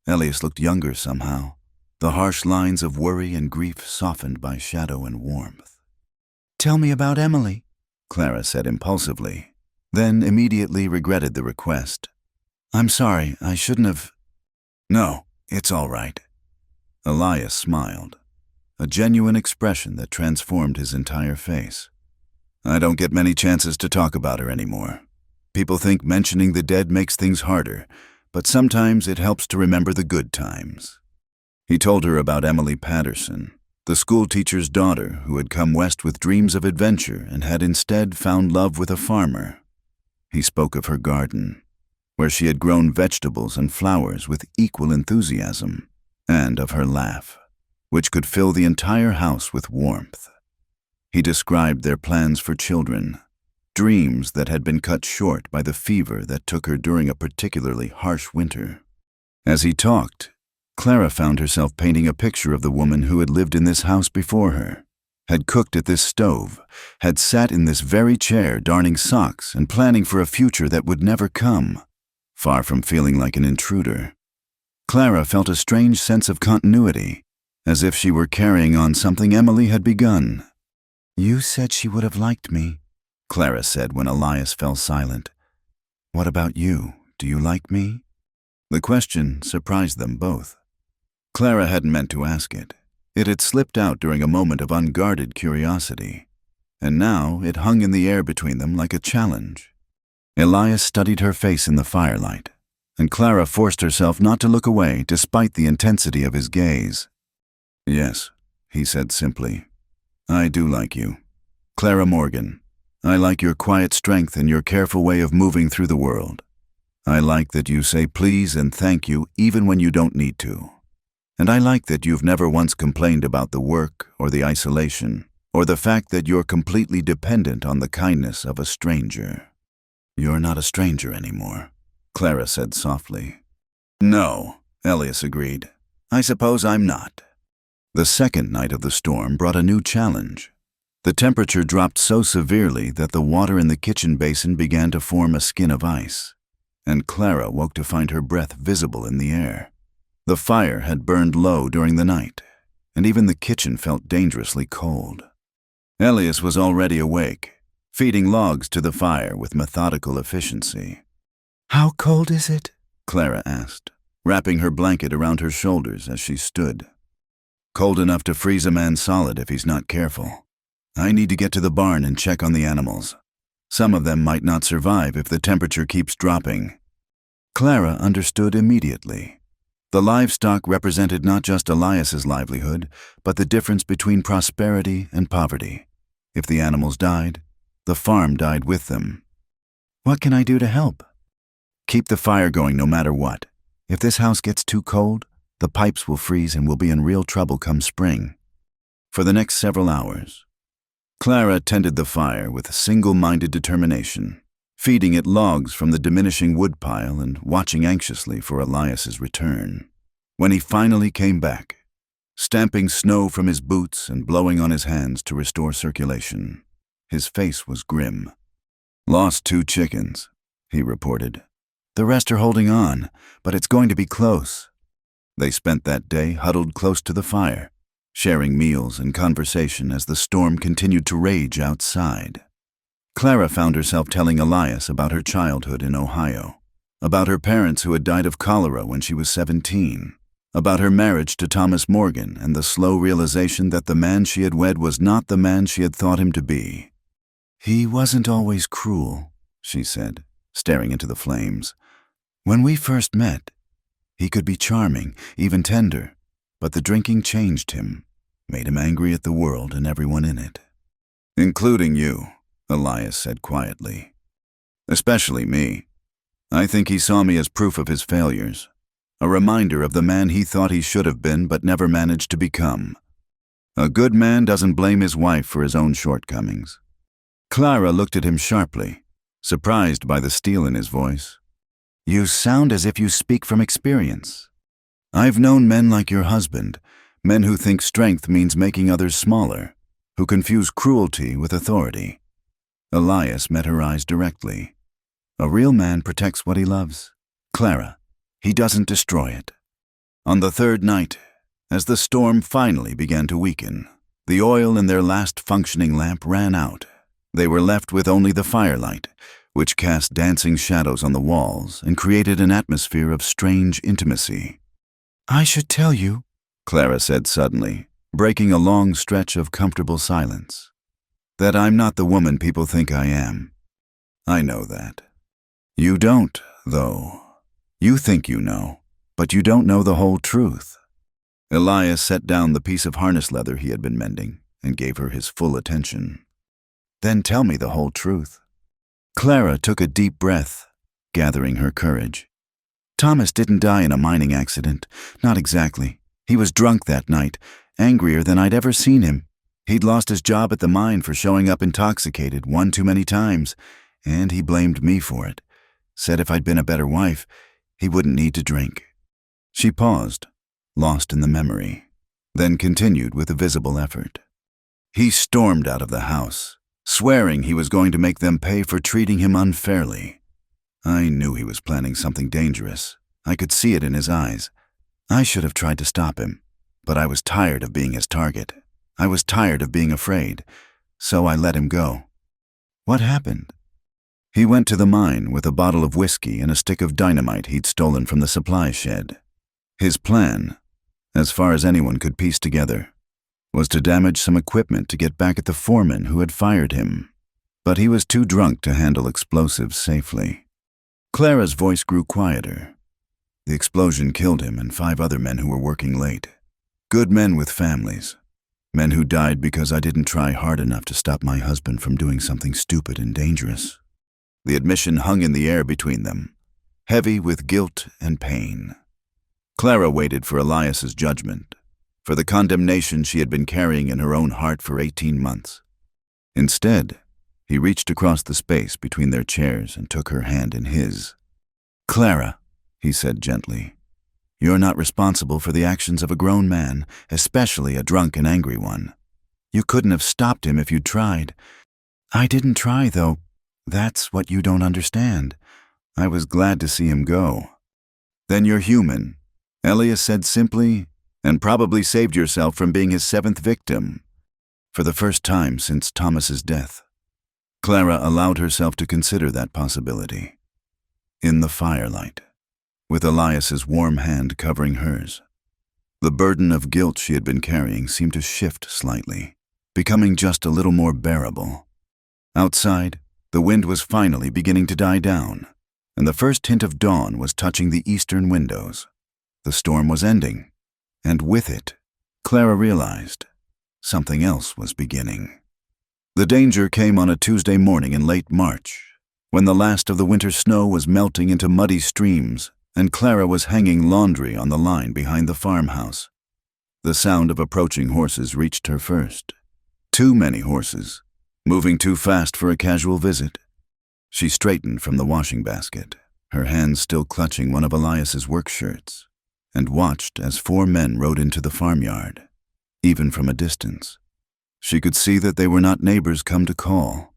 Elias looked younger somehow, the harsh lines of worry and grief softened by shadow and warmth. "Tell me about Emily," Clara said impulsively, then immediately regretted the request. "I'm sorry, I shouldn't have—" "No, it's all right." Elias smiled, a genuine expression that transformed his entire face. "I don't get many chances to talk about her anymore. People think mentioning the dead makes things harder, but sometimes it helps to remember the good times." He told her about Emily Patterson, the schoolteacher's daughter who had come west with dreams of adventure and had instead found love with a farmer. He spoke of her garden, where she had grown vegetables and flowers with equal enthusiasm, and of her laugh, which could fill the entire house with warmth. He described their plans for children, dreams that had been cut short by the fever that took her during a particularly harsh winter. As he talked, Clara found herself painting a picture of the woman who had lived in this house before her, had cooked at this stove, had sat in this very chair darning socks and planning for a future that would never come. Far from feeling like an intruder, Clara felt a strange sense of continuity, as if she were carrying on something Emily had begun. "You said she would have liked me," Clara said when Elias fell silent. "What about you? Do you like me?" The question surprised them both. Clara hadn't meant to ask it. It had slipped out during a moment of unguarded curiosity, and now it hung in the air between them like a challenge. Elias studied her face in the firelight, and Clara forced herself not to look away despite the intensity of his gaze. "Yes," he said simply. "I do like you. Clara Morgan, I like your quiet strength and your careful way of moving through the world. I like that you say please and thank you even when you don't need to. And I like that you've never once complained about the work or the isolation or the fact that you're completely dependent on the kindness of a stranger." "You're not a stranger anymore," Clara said softly. "No," Elias agreed. "I suppose I'm not." The second night of the storm brought a new challenge. The temperature dropped so severely that the water in the kitchen basin began to form a skin of ice, and Clara woke to find her breath visible in the air. The fire had burned low during the night, and even the kitchen felt dangerously cold. Elias was already awake, feeding logs to the fire with methodical efficiency. "How cold is it?" Clara asked, wrapping her blanket around her shoulders as she stood. "Cold enough to freeze a man solid if he's not careful. I need to get to the barn and check on the animals. Some of them might not survive if the temperature keeps dropping." Clara understood immediately. The livestock represented not just Elias's livelihood, but the difference between prosperity and poverty. If the animals died, the farm died with them. "What can I do to help?" "Keep the fire going no matter what. If this house gets too cold, the pipes will freeze and we'll be in real trouble come spring." For the next several hours, Clara tended the fire with single-minded determination, feeding it logs from the diminishing woodpile and watching anxiously for Elias's return. When he finally came back, stamping snow from his boots and blowing on his hands to restore circulation, his face was grim. "Lost 2 chickens," he reported. The rest are holding on, but it's going to be close." They spent that day huddled close to the fire, sharing meals and conversation as the storm continued to rage outside. Clara found herself telling Elias about her childhood in Ohio, about her parents who had died of cholera when she was 17, about her marriage to Thomas Morgan and the slow realization that the man she had wed was not the man she had thought him to be. "He wasn't always cruel," she said, staring into the flames. "When we first met, he could be charming, even tender, but the drinking changed him, made him angry at the world and everyone in it." "Including you," Elias said quietly. "Especially me. I think he saw me as proof of his failures, a reminder of the man he thought he should have been but never managed to become. A good man doesn't blame his wife for his own shortcomings." Clara looked at him sharply, surprised by the steel in his voice. "You sound as if you speak from experience." "I've known men like your husband, men who think strength means making others smaller, who confuse cruelty with authority." Elias met her eyes directly. "A real man protects what he loves, Clara. He doesn't destroy it." On the third night, as the storm finally began to weaken, the oil in their last functioning lamp ran out. They were left with only the firelight, which cast dancing shadows on the walls and created an atmosphere of strange intimacy. "I should tell you," Clara said suddenly, breaking a long stretch of comfortable silence, "that I'm not the woman people think I am. I know that. You don't, though. You think you know, but you don't know the whole truth." Elias set down the piece of harness leather he had been mending and gave her his full attention. "Then tell me the whole truth." Clara took a deep breath, gathering her courage. "Thomas didn't die in a mining accident. Not exactly. He was drunk that night, angrier than I'd ever seen him. He'd lost his job at the mine for showing up intoxicated one too many times, and he blamed me for it. Said if I'd been a better wife, he wouldn't need to drink." She paused, lost in the memory, then continued with a visible effort. "He stormed out of the house, swearing he was going to make them pay for treating him unfairly. I knew he was planning something dangerous. I could see it in his eyes. I should have tried to stop him, but I was tired of being his target. I was tired of being afraid, so I let him go." "What happened?" "He went to the mine with a bottle of whiskey and a stick of dynamite he'd stolen from the supply shed. His plan, as far as anyone could piece together, was to damage some equipment to get back at the foreman who had fired him. But he was too drunk to handle explosives safely." Clara's voice grew quieter. "The explosion killed him and 5 other men who were working late. Good men with families. Men who died because I didn't try hard enough to stop my husband from doing something stupid and dangerous." The admission hung in the air between them, heavy with guilt and pain. Clara waited for Elias's judgment, for the condemnation she had been carrying in her own heart for 18 months. Instead, he reached across the space between their chairs and took her hand in his. "Clara," he said gently, "you're not responsible for the actions of a grown man, especially a drunk and angry one. You couldn't have stopped him if you'd tried." "I didn't try, though. That's what you don't understand. I was glad to see him go." "Then you're human," Elias said simply, "and probably saved yourself from being his 7th victim." For the first time since Thomas's death, Clara allowed herself to consider that possibility. In the firelight, with Elias's warm hand covering hers, the burden of guilt she had been carrying seemed to shift slightly, becoming just a little more bearable. Outside, the wind was finally beginning to die down, and the first hint of dawn was touching the eastern windows. The storm was ending, and with it, Clara realized, something else was beginning. The danger came on a Tuesday morning in late March, when the last of the winter snow was melting into muddy streams and Clara was hanging laundry on the line behind the farmhouse. The sound of approaching horses reached her first. Too many horses, moving too fast for a casual visit. She straightened from the washing basket, her hands still clutching one of Elias's work shirts, and watched as 4 men rode into the farmyard. Even from a distance, she could see that they were not neighbors come to call.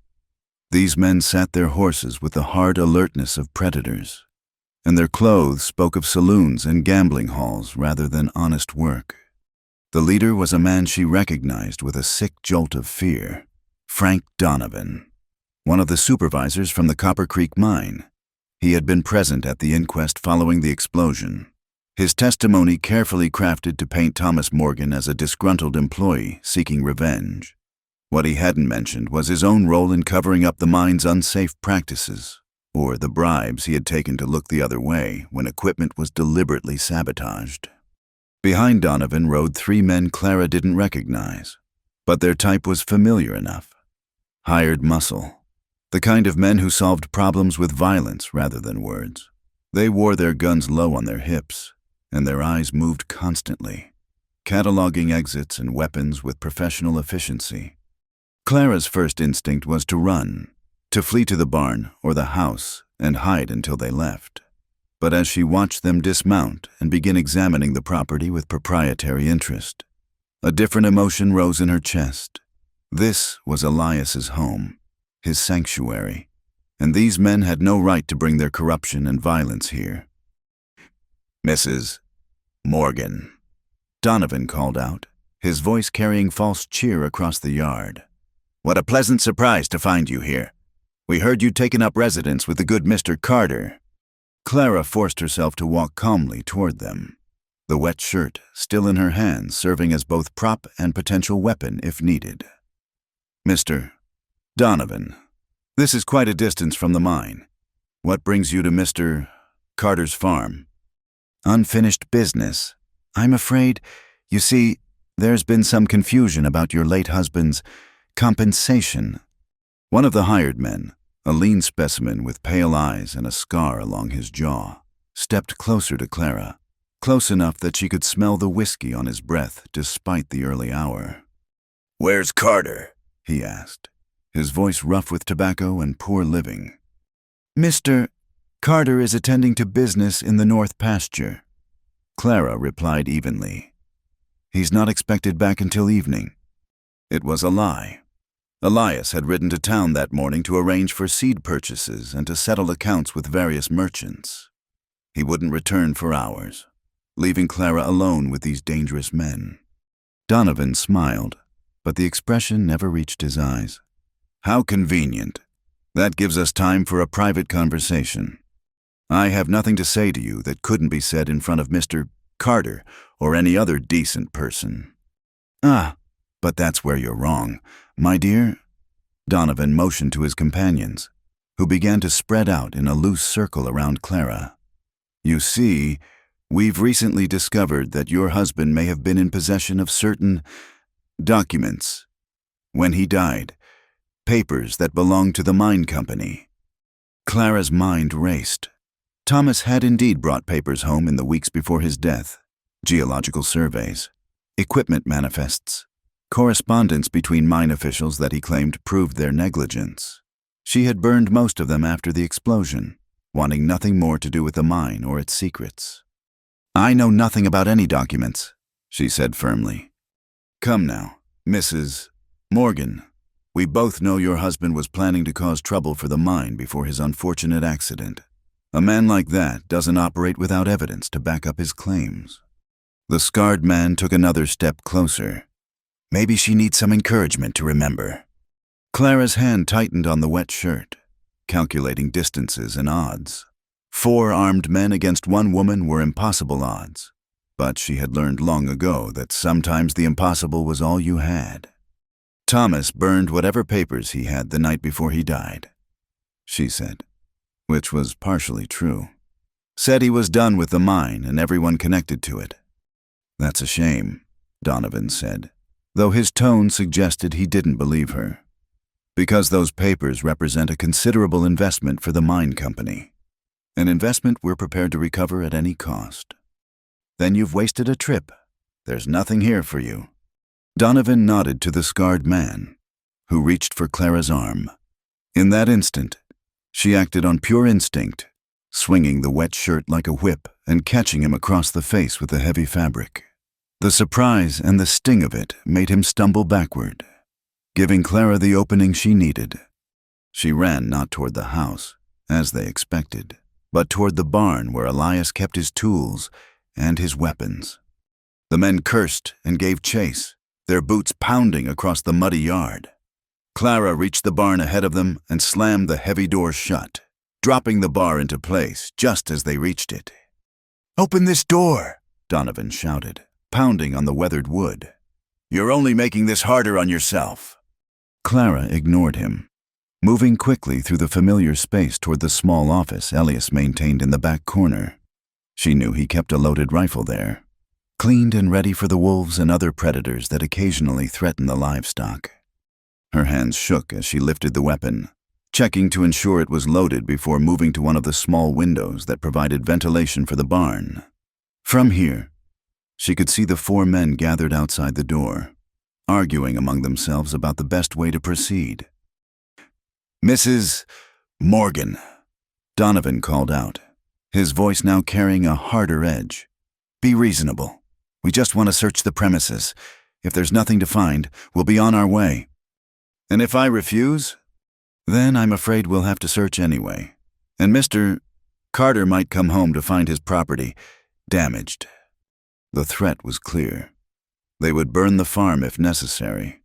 These men sat their horses with the hard alertness of predators, and their clothes spoke of saloons and gambling halls rather than honest work. The leader was a man she recognized with a sick jolt of fear, Frank Donovan, one of the supervisors from the Copper Creek mine. He had been present at the inquest following the explosion. His testimony carefully crafted to paint Thomas Morgan as a disgruntled employee seeking revenge. What he hadn't mentioned was his own role in covering up the mine's unsafe practices, or the bribes he had taken to look the other way when equipment was deliberately sabotaged. Behind Donovan rode three men Clara didn't recognize, but their type was familiar enough. Hired muscle. The kind of men who solved problems with violence rather than words. They wore their guns low on their hips, and their eyes moved constantly, cataloging exits and weapons with professional efficiency. Clara's first instinct was to run, to flee to the barn or the house and hide until they left. But as she watched them dismount and begin examining the property with proprietary interest, a different emotion rose in her chest. This was Elias's home, his sanctuary, and these men had no right to bring their corruption and violence here. "Mrs. Morgan," Donovan called out, his voice carrying false cheer across the yard. "What a pleasant surprise to find you here. We heard you'd taken up residence with the good Mr. Carter." Clara forced herself to walk calmly toward them, the wet shirt still in her hands serving as both prop and potential weapon if needed. "Mr. Donovan, this is quite a distance from the mine. What brings you to Mr. Carter's farm?" "Unfinished business. I'm afraid, you see, there's been some confusion about your late husband's compensation." One of the hired men, a lean specimen with pale eyes and a scar along his jaw, stepped closer to Clara, close enough that she could smell the whiskey on his breath despite the early hour. "Where's Carter?" he asked, his voice rough with tobacco and poor living. "Mr. Carter is attending to business in the north pasture," Clara replied evenly. "He's not expected back until evening." It was a lie. Elias had ridden to town that morning to arrange for seed purchases and to settle accounts with various merchants. He wouldn't return for hours, leaving Clara alone with these dangerous men. Donovan smiled, but the expression never reached his eyes. "How convenient. That gives us time for a private conversation. I have nothing to say to you that couldn't be said in front of Mr. Carter or any other decent person." "Ah, but that's where you're wrong, my dear." Donovan motioned to his companions, who began to spread out in a loose circle around Clara. "You see, we've recently discovered that your husband may have been in possession of certain documents when he died, papers that belonged to the mine company." Clara's mind raced. Thomas had indeed brought papers home in the weeks before his death: geological surveys, equipment manifests, correspondence between mine officials that he claimed proved their negligence. She had burned most of them after the explosion, wanting nothing more to do with the mine or its secrets. "I know nothing about any documents," she said firmly. "Come now, Mrs. Morgan. We both know your husband was planning to cause trouble for the mine before his unfortunate accident. A man like that doesn't operate without evidence to back up his claims." The scarred man took another step closer. "Maybe she needs some encouragement to remember." Clara's hand tightened on the wet shirt, calculating distances and odds. 4 armed men against 1 woman were impossible odds, but she had learned long ago that sometimes the impossible was all you had. "Thomas burned whatever papers he had the night before he died," she said, which was partially true. "Said he was done with the mine and everyone connected to it." "That's a shame," Donovan said, though his tone suggested he didn't believe her. "Because those papers represent a considerable investment for the mine company. An investment we're prepared to recover at any cost." "Then you've wasted a trip. There's nothing here for you." Donovan nodded to the scarred man, who reached for Clara's arm. In that instant, she acted on pure instinct, swinging the wet shirt like a whip and catching him across the face with the heavy fabric. The surprise and the sting of it made him stumble backward, giving Clara the opening she needed. She ran not toward the house, as they expected, but toward the barn where Elias kept his tools and his weapons. The men cursed and gave chase, their boots pounding across the muddy yard. Clara reached the barn ahead of them and slammed the heavy door shut, dropping the bar into place just as they reached it. "Open this door," Donovan shouted, pounding on the weathered wood. "You're only making this harder on yourself." Clara ignored him, moving quickly through the familiar space toward the small office Elias maintained in the back corner. She knew he kept a loaded rifle there, cleaned and ready for the wolves and other predators that occasionally threaten the livestock. Her hands shook as she lifted the weapon, checking to ensure it was loaded before moving to one of the small windows that provided ventilation for the barn. From here, she could see the 4 men gathered outside the door, arguing among themselves about the best way to proceed. "Mrs. Morgan," Donovan called out, his voice now carrying a harder edge. "Be reasonable. We just want to search the premises. If there's nothing to find, we'll be on our way. And if I refuse, then I'm afraid we'll have to search anyway. And Mr. Carter might come home to find his property damaged." The threat was clear. They would burn the farm if necessary,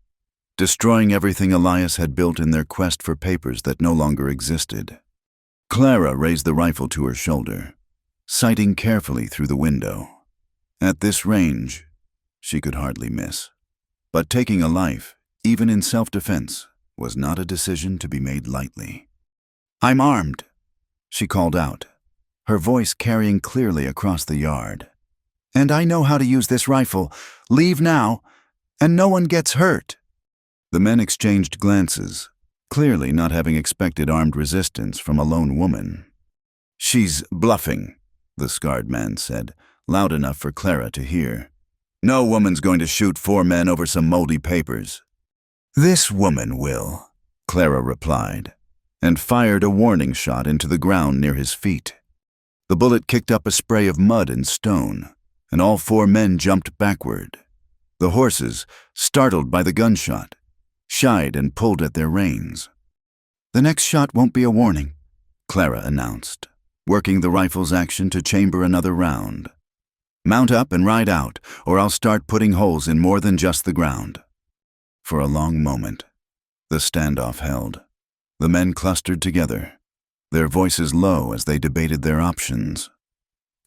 destroying everything Elias had built in their quest for papers that no longer existed. Clara raised the rifle to her shoulder, sighting carefully through the window. At this range, she could hardly miss. But taking a life, even in self-defense, was not a decision to be made lightly. "I'm armed," she called out, her voice carrying clearly across the yard. "And I know how to use this rifle. Leave now, and no one gets hurt." The men exchanged glances, clearly not having expected armed resistance from a lone woman. "She's bluffing," the scarred man said, loud enough for Clara to hear. "No woman's going to shoot 4 men over some moldy papers." "This woman will," Clara replied, and fired a warning shot into the ground near his feet. The bullet kicked up a spray of mud and stone, and all 4 men jumped backward. The horses, startled by the gunshot, shied and pulled at their reins. "The next shot won't be a warning," Clara announced, working the rifle's action to chamber another round. "Mount up and ride out, or I'll start putting holes in more than just the ground." For a long moment, the standoff held. The men clustered together, their voices low as they debated their options.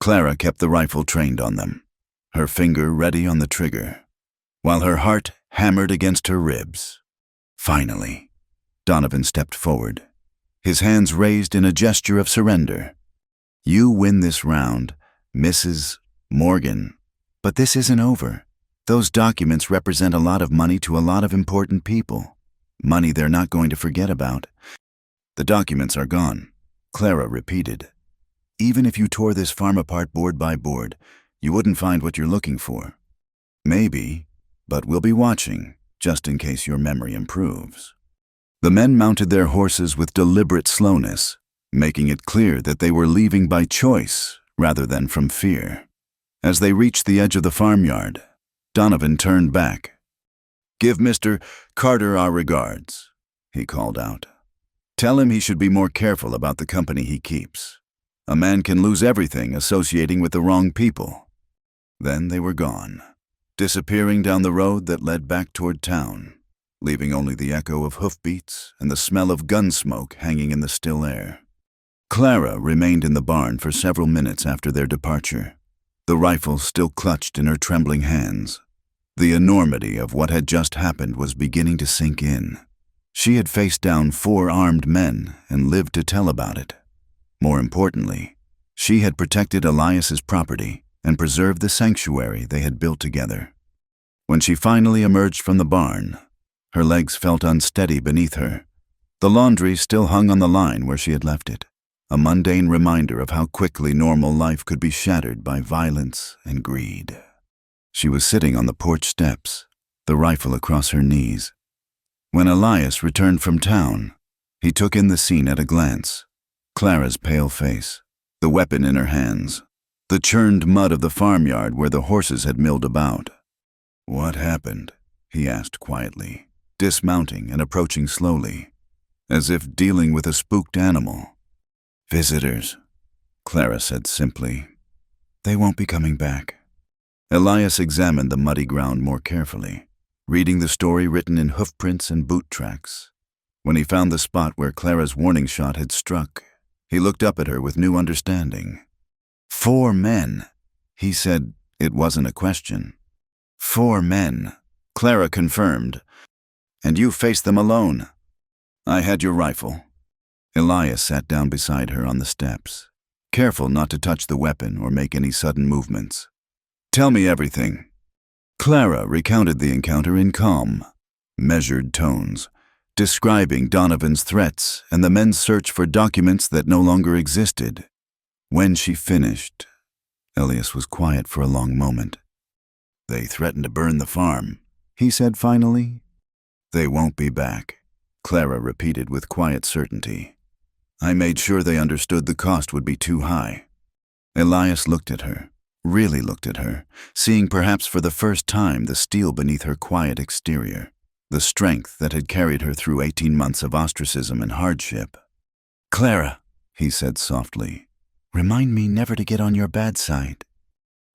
Clara kept the rifle trained on them, her finger ready on the trigger, while her heart hammered against her ribs. Finally, Donovan stepped forward, his hands raised in a gesture of surrender. "You win this round, Mrs. Morgan, but this isn't over. Those documents represent a lot of money to a lot of important people, money they're not going to forget about." "The documents are gone," Clara repeated. "Even if you tore this farm apart board by board, you wouldn't find what you're looking for. Maybe, but we'll be watching, just in case your memory improves." The men mounted their horses with deliberate slowness, making it clear that they were leaving by choice rather than from fear. As they reached the edge of the farmyard, Donovan turned back. "Give Mr. Carter our regards," he called out. "Tell him he should be more careful about the company he keeps. A man can lose everything associating with the wrong people." Then they were gone, disappearing down the road that led back toward town, leaving only the echo of hoofbeats and the smell of gun smoke hanging in the still air. Clara remained in the barn for several minutes after their departure, the rifle still clutched in her trembling hands. The enormity of what had just happened was beginning to sink in. She had faced down 4 armed men and lived to tell about it. More importantly, she had protected Elias's property and preserved the sanctuary they had built together. When she finally emerged from the barn, her legs felt unsteady beneath her. The laundry still hung on the line where she had left it, a mundane reminder of how quickly normal life could be shattered by violence and greed. She was sitting on the porch steps, the rifle across her knees. When Elias returned from town, he took in the scene at a glance. Clara's pale face, the weapon in her hands, the churned mud of the farmyard where the horses had milled about. "What happened?" he asked quietly, dismounting and approaching slowly, as if dealing with a spooked animal. "Visitors," Clara said simply. They won't be coming back. Elias examined the muddy ground more carefully, reading the story written in hoofprints and boot tracks. When he found the spot where Clara's warning shot had struck, he looked up at her with new understanding. 4 men. He said it wasn't a question. 4 men, Clara confirmed. And you faced them alone. I had your rifle. Elias sat down beside her on the steps, careful not to touch the weapon or make any sudden movements. Tell me everything. Clara recounted the encounter in calm, measured tones, describing Donovan's threats and the men's search for documents that no longer existed. When she finished, Elias was quiet for a long moment. They threatened to burn the farm, he said finally. They won't be back, Clara repeated with quiet certainty. I made sure they understood the cost would be too high. Elias looked at her, really looked at her, seeing perhaps for the first time the steel beneath her quiet exterior, the strength that had carried her through 18 months of ostracism and hardship. Clara, he said softly, remind me never to get on your bad side.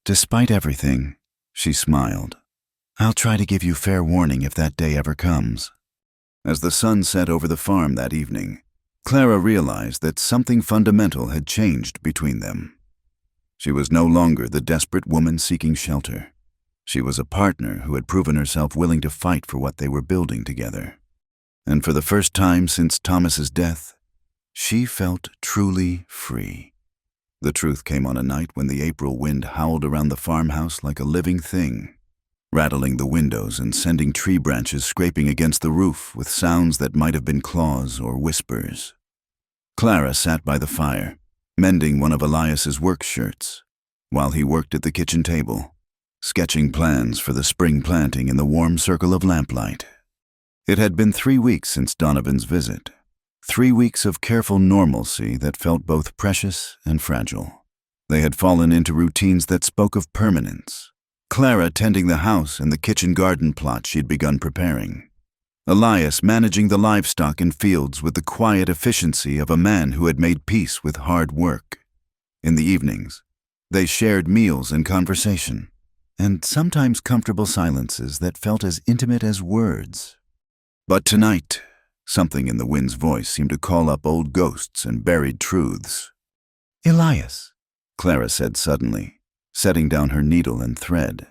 Despite everything, she smiled. I'll try to give you fair warning if that day ever comes. As the sun set over the farm that evening, Clara realized that something fundamental had changed between them. She was no longer the desperate woman seeking shelter. She was a partner who had proven herself willing to fight for what they were building together. And for the first time since Thomas's death, she felt truly free. The truth came on a night when the April wind howled around the farmhouse like a living thing, rattling the windows and sending tree branches scraping against the roof with sounds that might have been claws or whispers. Clara sat by the fire, mending one of Elias's work shirts, while he worked at the kitchen table, sketching plans for the spring planting in the warm circle of lamplight. It had been 3 weeks since Donovan's visit, 3 weeks of careful normalcy that felt both precious and fragile. They had fallen into routines that spoke of permanence. Clara tending the house and the kitchen garden plot she'd begun preparing. Elias managing the livestock and fields with the quiet efficiency of a man who had made peace with hard work. In the evenings, they shared meals and conversation, and sometimes comfortable silences that felt as intimate as words. But tonight, something in the wind's voice seemed to call up old ghosts and buried truths. Elias, Clara said suddenly, setting down her needle and thread.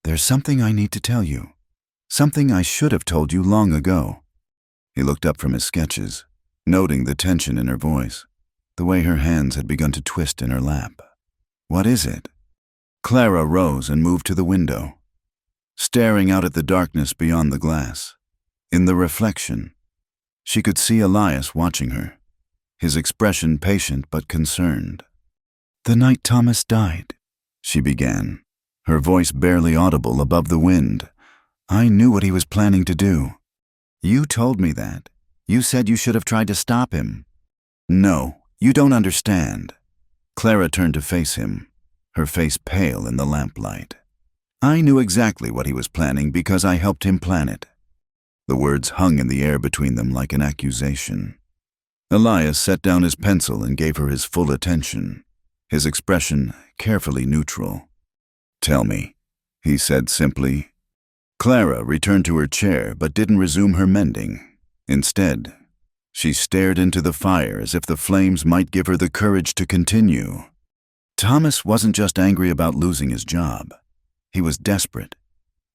There's something I need to tell you. Something I should have told you long ago. He looked up from his sketches, noting the tension in her voice, the way her hands had begun to twist in her lap. What is it? Clara rose and moved to the window, staring out at the darkness beyond the glass. In the reflection, she could see Elias watching her, his expression patient but concerned. The night Thomas died, she began, her voice barely audible above the wind. I knew what he was planning to do. You told me that. You said you should have tried to stop him. No, you don't understand. Clara turned to face him, her face pale in the lamplight. I knew exactly what he was planning because I helped him plan it. The words hung in the air between them like an accusation. Elias set down his pencil and gave her his full attention, his expression carefully neutral. Tell me, he said simply. Clara returned to her chair but didn't resume her mending. Instead, she stared into the fire as if the flames might give her the courage to continue. Thomas wasn't just angry about losing his job. He was desperate.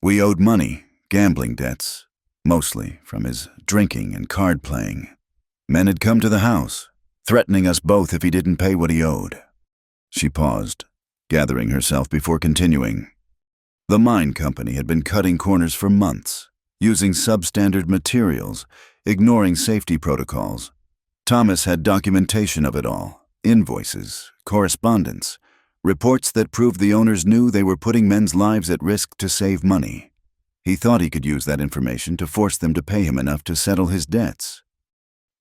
We owed money, gambling debts, mostly from his drinking and card playing. Men had come to the house, threatening us both if he didn't pay what he owed. She paused, gathering herself before continuing. The mine company had been cutting corners for months, using substandard materials, ignoring safety protocols. Thomas had documentation of it all, invoices, correspondence, reports that proved the owners knew they were putting men's lives at risk to save money. He thought he could use that information to force them to pay him enough to settle his debts.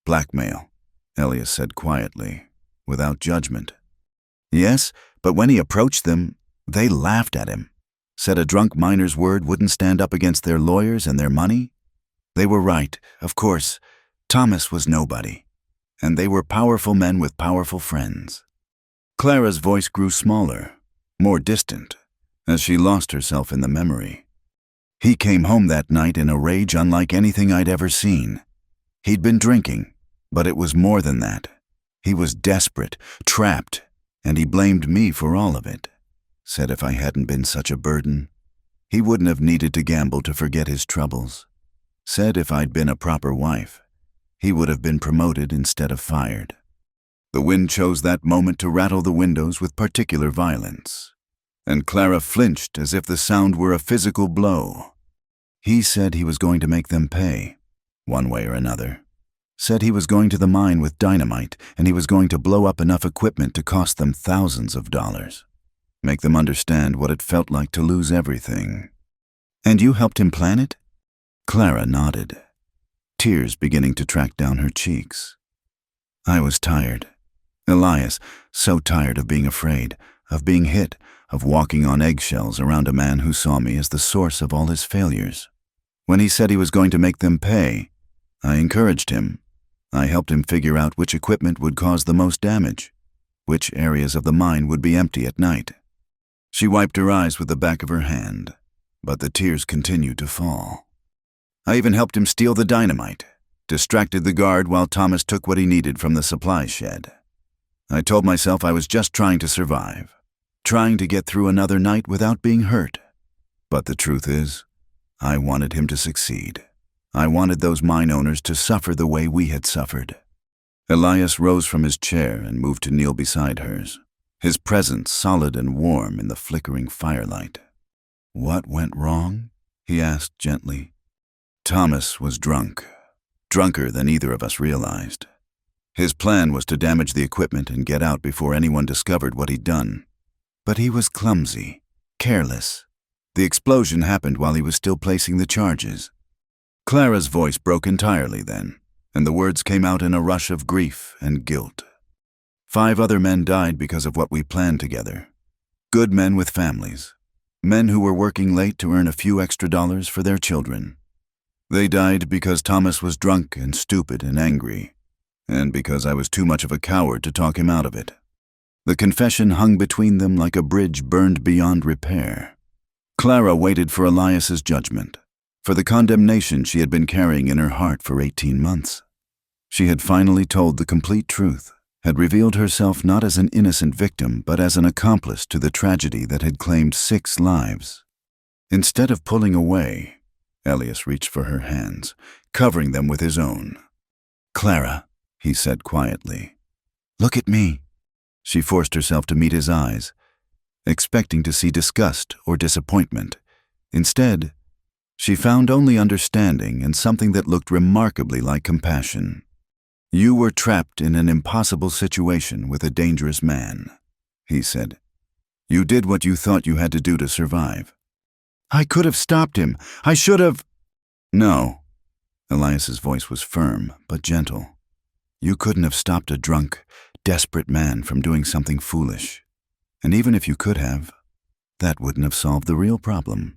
Blackmail, Elias said quietly, without judgment. Yes, but when he approached them, they laughed at him, said a drunk miner's word wouldn't stand up against their lawyers and their money. They were right, of course. Thomas was nobody, and they were powerful men with powerful friends. Clara's voice grew smaller, more distant, as she lost herself in the memory. He came home that night in a rage unlike anything I'd ever seen. He'd been drinking, but it was more than that. He was desperate, trapped, and he blamed me for all of it. Said if I hadn't been such a burden, he wouldn't have needed to gamble to forget his troubles. Said if I'd been a proper wife, he would have been promoted instead of fired. The wind chose that moment to rattle the windows with particular violence, and Clara flinched as if the sound were a physical blow. He said he was going to make them pay, one way or another. Said he was going to the mine with dynamite, and he was going to blow up enough equipment to cost them thousands of dollars. Make them understand what it felt like to lose everything. And you helped him plan it? Clara nodded, tears beginning to track down her cheeks. I was tired. Elias, so tired of being afraid, of being hit, of walking on eggshells around a man who saw me as the source of all his failures. When he said he was going to make them pay, I encouraged him. I helped him figure out which equipment would cause the most damage, which areas of the mine would be empty at night. She wiped her eyes with the back of her hand, but the tears continued to fall. I even helped him steal the dynamite, distracted the guard while Thomas took what he needed from the supply shed. I told myself I was just trying to survive, trying to get through another night without being hurt. But the truth is, I wanted him to succeed. I wanted those mine owners to suffer the way we had suffered. Elias rose from his chair and moved to kneel beside hers, his presence solid and warm in the flickering firelight. What went wrong? He asked gently. Thomas was drunk, drunker than either of us realized. His plan was to damage the equipment and get out before anyone discovered what he'd done. But he was clumsy, careless. The explosion happened while he was still placing the charges. Clara's voice broke entirely then, and the words came out in a rush of grief and guilt. 5 other men died because of what we planned together. Good men with families. Men who were working late to earn a few extra dollars for their children. They died because Thomas was drunk and stupid and angry, and because I was too much of a coward to talk him out of it. The confession hung between them like a bridge burned beyond repair. Clara waited for Elias's judgment, for the condemnation she had been carrying in her heart for 18 months. She had finally told the complete truth, had revealed herself not as an innocent victim, but as an accomplice to the tragedy that had claimed 6 lives. Instead of pulling away, Elias reached for her hands, covering them with his own. Clara, he said quietly, look at me. She forced herself to meet his eyes, expecting to see disgust or disappointment. Instead, she found only understanding and something that looked remarkably like compassion. You were trapped in an impossible situation with a dangerous man, he said. You did what you thought you had to do to survive. I could have stopped him. I should have. No. Elias's voice was firm but gentle. You couldn't have stopped a drunk, desperate man from doing something foolish. And even if you could have, that wouldn't have solved the real problem.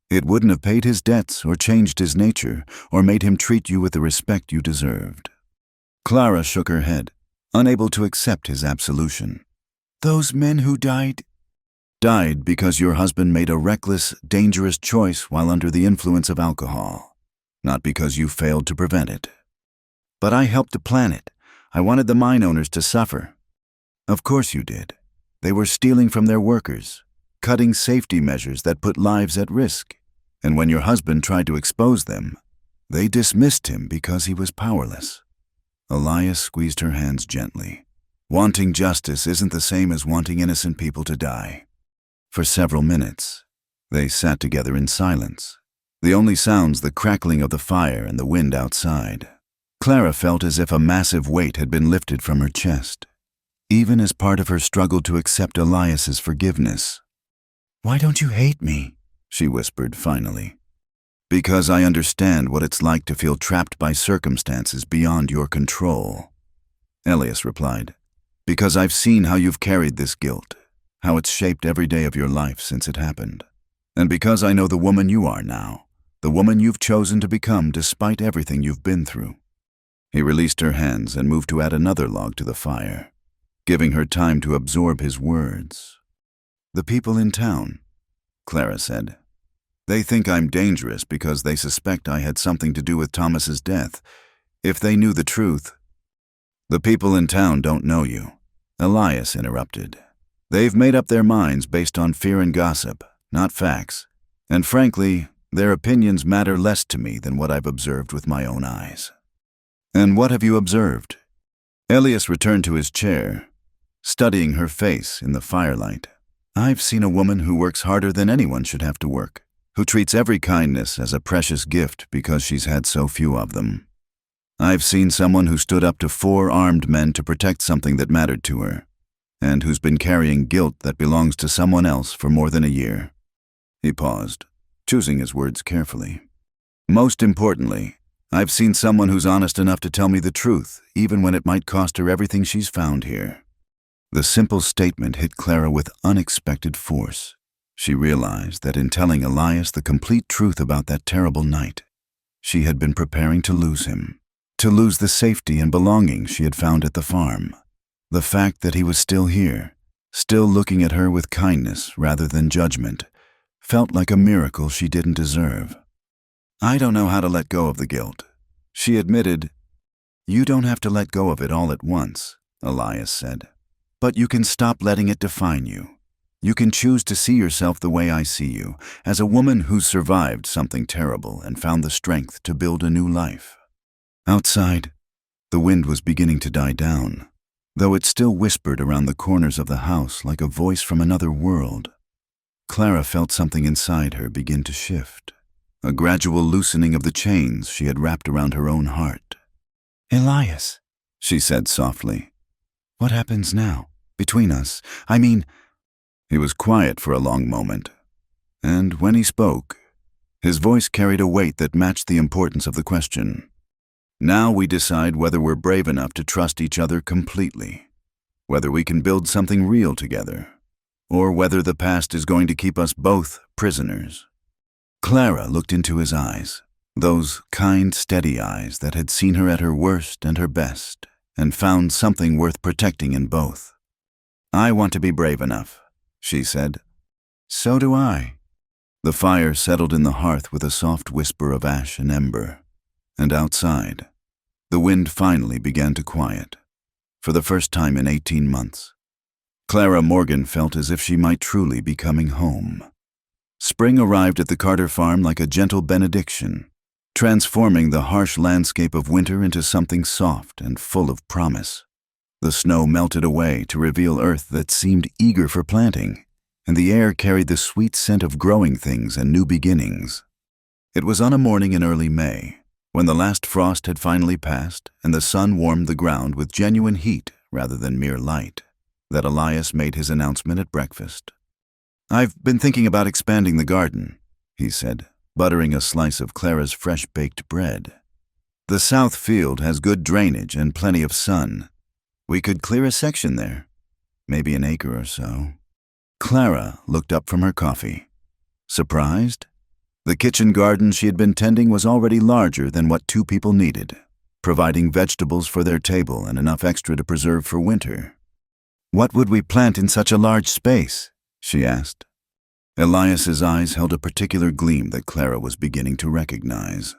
It wouldn't have paid his debts or changed his nature or made him treat you with the respect you deserved. Clara shook her head, unable to accept his absolution. Those men who died because your husband made a reckless, dangerous choice while under the influence of alcohol, not because you failed to prevent it. But I helped to plan it. I wanted the mine owners to suffer. Of course you did. They were stealing from their workers, cutting safety measures that put lives at risk. And when your husband tried to expose them, they dismissed him because he was powerless. Elias squeezed her hands gently. Wanting justice isn't the same as wanting innocent people to die. For several minutes, they sat together in silence, the only sounds the crackling of the fire and the wind outside. Clara felt as if a massive weight had been lifted from her chest, even as part of her struggled to accept Elias's forgiveness. Why don't you hate me? She whispered finally. Because I understand what it's like to feel trapped by circumstances beyond your control, Elias replied. Because I've seen how you've carried this guilt, how it's shaped every day of your life since it happened. And because I know the woman you are now, the woman you've chosen to become despite everything you've been through. He released her hands and moved to add another log to the fire. giving her time to absorb his words. "The people in town," Clara said. "They think I'm dangerous because they suspect I had something to do with Thomas's death. If they knew the truth—" "The people in town don't know you," Elias interrupted. "They've made up their minds based on fear and gossip, not facts. And frankly, their opinions matter less to me than what I've observed with my own eyes." "And what have you observed?" Elias returned to his chair, studying her face in the firelight. "I've seen a woman who works harder than anyone should have to work, who treats every kindness as a precious gift because she's had so few of them. I've seen someone who stood up to 4 armed men to protect something that mattered to her, and who's been carrying guilt that belongs to someone else for more than a year." He paused, choosing his words carefully. "Most importantly, I've seen someone who's honest enough to tell me the truth, even when it might cost her everything she's found here." The simple statement hit Clara with unexpected force. She realized that in telling Elias the complete truth about that terrible night, she had been preparing to lose him, to lose the safety and belonging she had found at the farm. The fact that he was still here, still looking at her with kindness rather than judgment, felt like a miracle she didn't deserve. "I don't know how to let go of the guilt," she admitted. "You don't have to let go of it all at once," Elias said. "But you can stop letting it define you. You can choose to see yourself the way I see you, as a woman who's survived something terrible and found the strength to build a new life." Outside, the wind was beginning to die down, though it still whispered around the corners of the house like a voice from another world. Clara felt something inside her begin to shift, a gradual loosening of the chains she had wrapped around her own heart. "Elias," she said softly, "what happens now, between us? I mean—" He was quiet for a long moment, and when he spoke, his voice carried a weight that matched the importance of the question. "Now we decide whether we're brave enough to trust each other completely, whether we can build something real together, or whether the past is going to keep us both prisoners." Clara looked into his eyes, those kind, steady eyes that had seen her at her worst and her best, and found something worth protecting in both. "I want to be brave enough," she said. "So do I." The fire settled in the hearth with a soft whisper of ash and ember, and outside, the wind finally began to quiet, for the first time in 18 months. Clara Morgan felt as if she might truly be coming home. Spring arrived at the Carter farm like a gentle benediction, transforming the harsh landscape of winter into something soft and full of promise. The snow melted away to reveal earth that seemed eager for planting, and the air carried the sweet scent of growing things and new beginnings. It was on a morning in early May, when the last frost had finally passed and the sun warmed the ground with genuine heat rather than mere light, that Elias made his announcement at breakfast. "I've been thinking about expanding the garden," he said, buttering a slice of Clara's fresh-baked bread. "The south field has good drainage and plenty of sun. We could clear a section there, maybe an acre or so." Clara looked up from her coffee. Surprised? The kitchen garden she had been tending was already larger than what 2 people needed, providing vegetables for their table and enough extra to preserve for winter. "What would we plant in such a large space?" she asked. Elias's eyes held a particular gleam that Clara was beginning to recognize.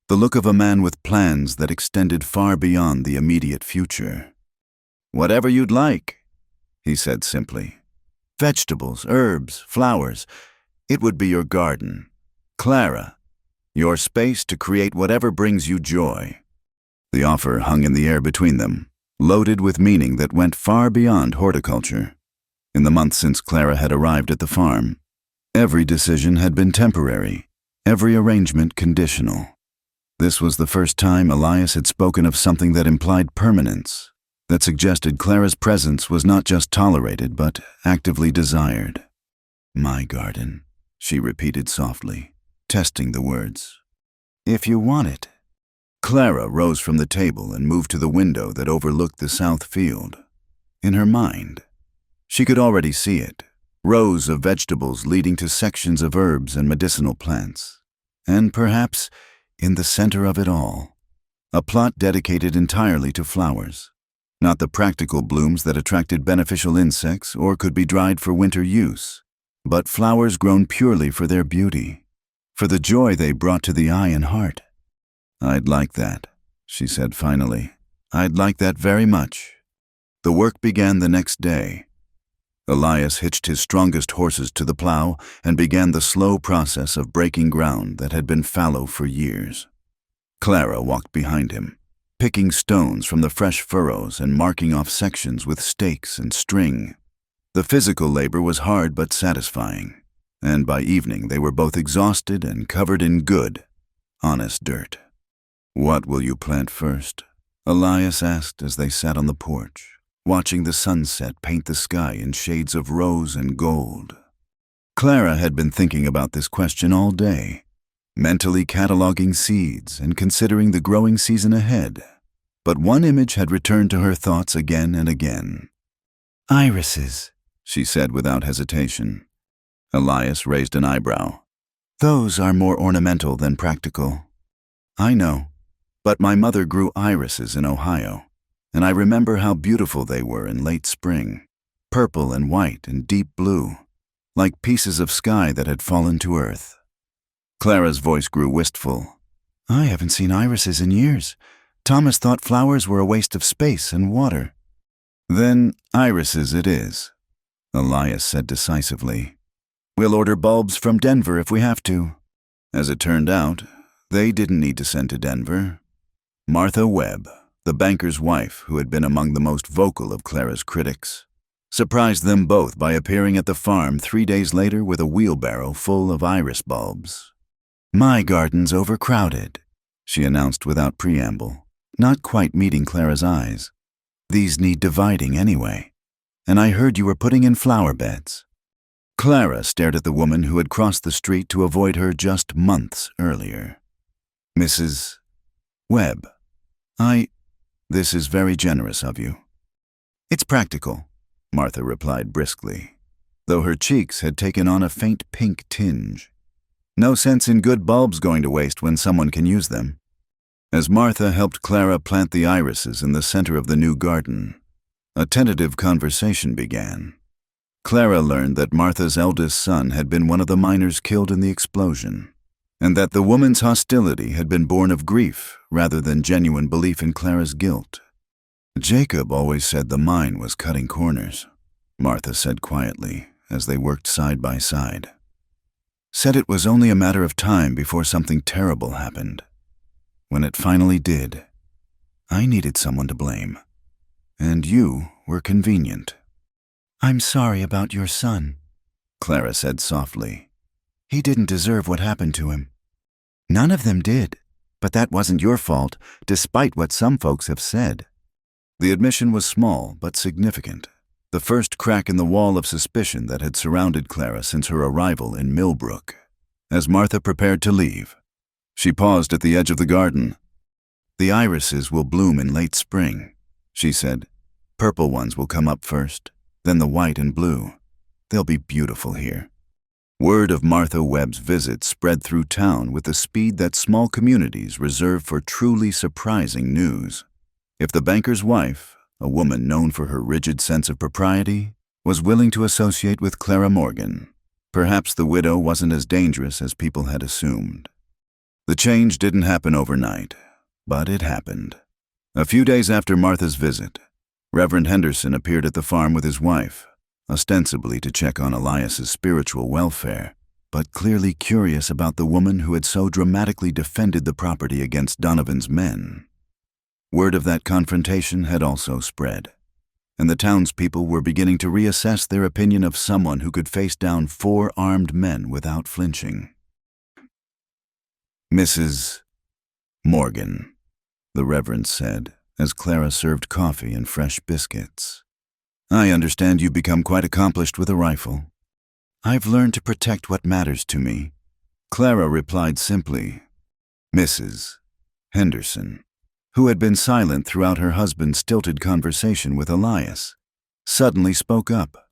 The look of a man with plans that extended far beyond the immediate future. "Whatever you'd like," he said simply. "Vegetables, herbs, flowers. It would be your garden. Clara, your space to create whatever brings you joy." The offer hung in the air between them, loaded with meaning that went far beyond horticulture. In the months since Clara had arrived at the farm, every decision had been temporary, every arrangement conditional. This was the first time Elias had spoken of something that implied permanence, that suggested Clara's presence was not just tolerated but actively desired. "My garden," she repeated softly, testing the words. "If you want it." Clara rose from the table and moved to the window that overlooked the south field. In her mind, she could already see it, rows of vegetables leading to sections of herbs and medicinal plants. And perhaps, in the center of it all, a plot dedicated entirely to flowers. Not the practical blooms that attracted beneficial insects or could be dried for winter use, but flowers grown purely for their beauty, for the joy they brought to the eye and heart. "I'd like that," she said finally. "I'd like that very much." The work began the next day. Elias hitched his strongest horses to the plow and began the slow process of breaking ground that had been fallow for years. Clara walked behind him, picking stones from the fresh furrows and marking off sections with stakes and string. The physical labor was hard but satisfying, and by evening they were both exhausted and covered in good, honest dirt. "What will you plant first?" Elias asked as they sat on the porch, watching the sunset paint the sky in shades of rose and gold. Clara had been thinking about this question all day, mentally cataloging seeds and considering the growing season ahead. But one image had returned to her thoughts again and again. "Irises," she said without hesitation. Elias raised an eyebrow. "Those are more ornamental than practical." "I know, but my mother grew irises in Ohio, and I remember how beautiful they were in late spring, purple and white and deep blue, like pieces of sky that had fallen to earth." Clara's voice grew wistful. "I haven't seen irises in years. Thomas thought flowers were a waste of space and water." "Then irises it is," Elias said decisively. "We'll order bulbs from Denver if we have to." As it turned out, they didn't need to send to Denver. Martha Webb, the banker's wife who had been among the most vocal of Clara's critics, surprised them both by appearing at the farm 3 days later with a wheelbarrow full of iris bulbs. "My garden's overcrowded," she announced without preamble, not quite meeting Clara's eyes. "These need dividing anyway, and I heard you were putting in flower beds." Clara stared at the woman who had crossed the street to avoid her just months earlier. "Mrs. Webb, this is very generous of you." "It's practical," Martha replied briskly, though her cheeks had taken on a faint pink tinge. "No sense in good bulbs going to waste when someone can use them." As Martha helped Clara plant the irises in the center of the new garden, a tentative conversation began. Clara learned that Martha's eldest son had been one of the miners killed in the explosion, and that the woman's hostility had been born of grief rather than genuine belief in Clara's guilt. "Jacob always said the mine was cutting corners," Martha said quietly as they worked side by side. "Said it was only a matter of time before something terrible happened. When it finally did, I needed someone to blame, and you were convenient." "I'm sorry about your son," Clara said softly. "He didn't deserve what happened to him." "None of them did, but that wasn't your fault, despite what some folks have said." The admission was small but significant, the first crack in the wall of suspicion that had surrounded Clara since her arrival in Millbrook. As Martha prepared to leave, she paused at the edge of the garden. "The irises will bloom in late spring," she said. "Purple ones will come up first, then the white and blue. They'll be beautiful here." Word of Martha Webb's visit spread through town with the speed that small communities reserve for truly surprising news. If the banker's wife, a woman known for her rigid sense of propriety, was willing to associate with Clara Morgan, perhaps the widow wasn't as dangerous as people had assumed. The change didn't happen overnight, but it happened. A few days after Martha's visit, Reverend Henderson appeared at the farm with his wife, ostensibly to check on Elias's spiritual welfare, but clearly curious about the woman who had so dramatically defended the property against Donovan's men. Word of that confrontation had also spread, and the townspeople were beginning to reassess their opinion of someone who could face down 4 armed men without flinching. "Mrs. Morgan," the Reverend said, as Clara served coffee and fresh biscuits. "I understand you've become quite accomplished with a rifle." "I've learned to protect what matters to me," Clara replied simply. Mrs. Henderson, who had been silent throughout her husband's stilted conversation with Elias, suddenly spoke up.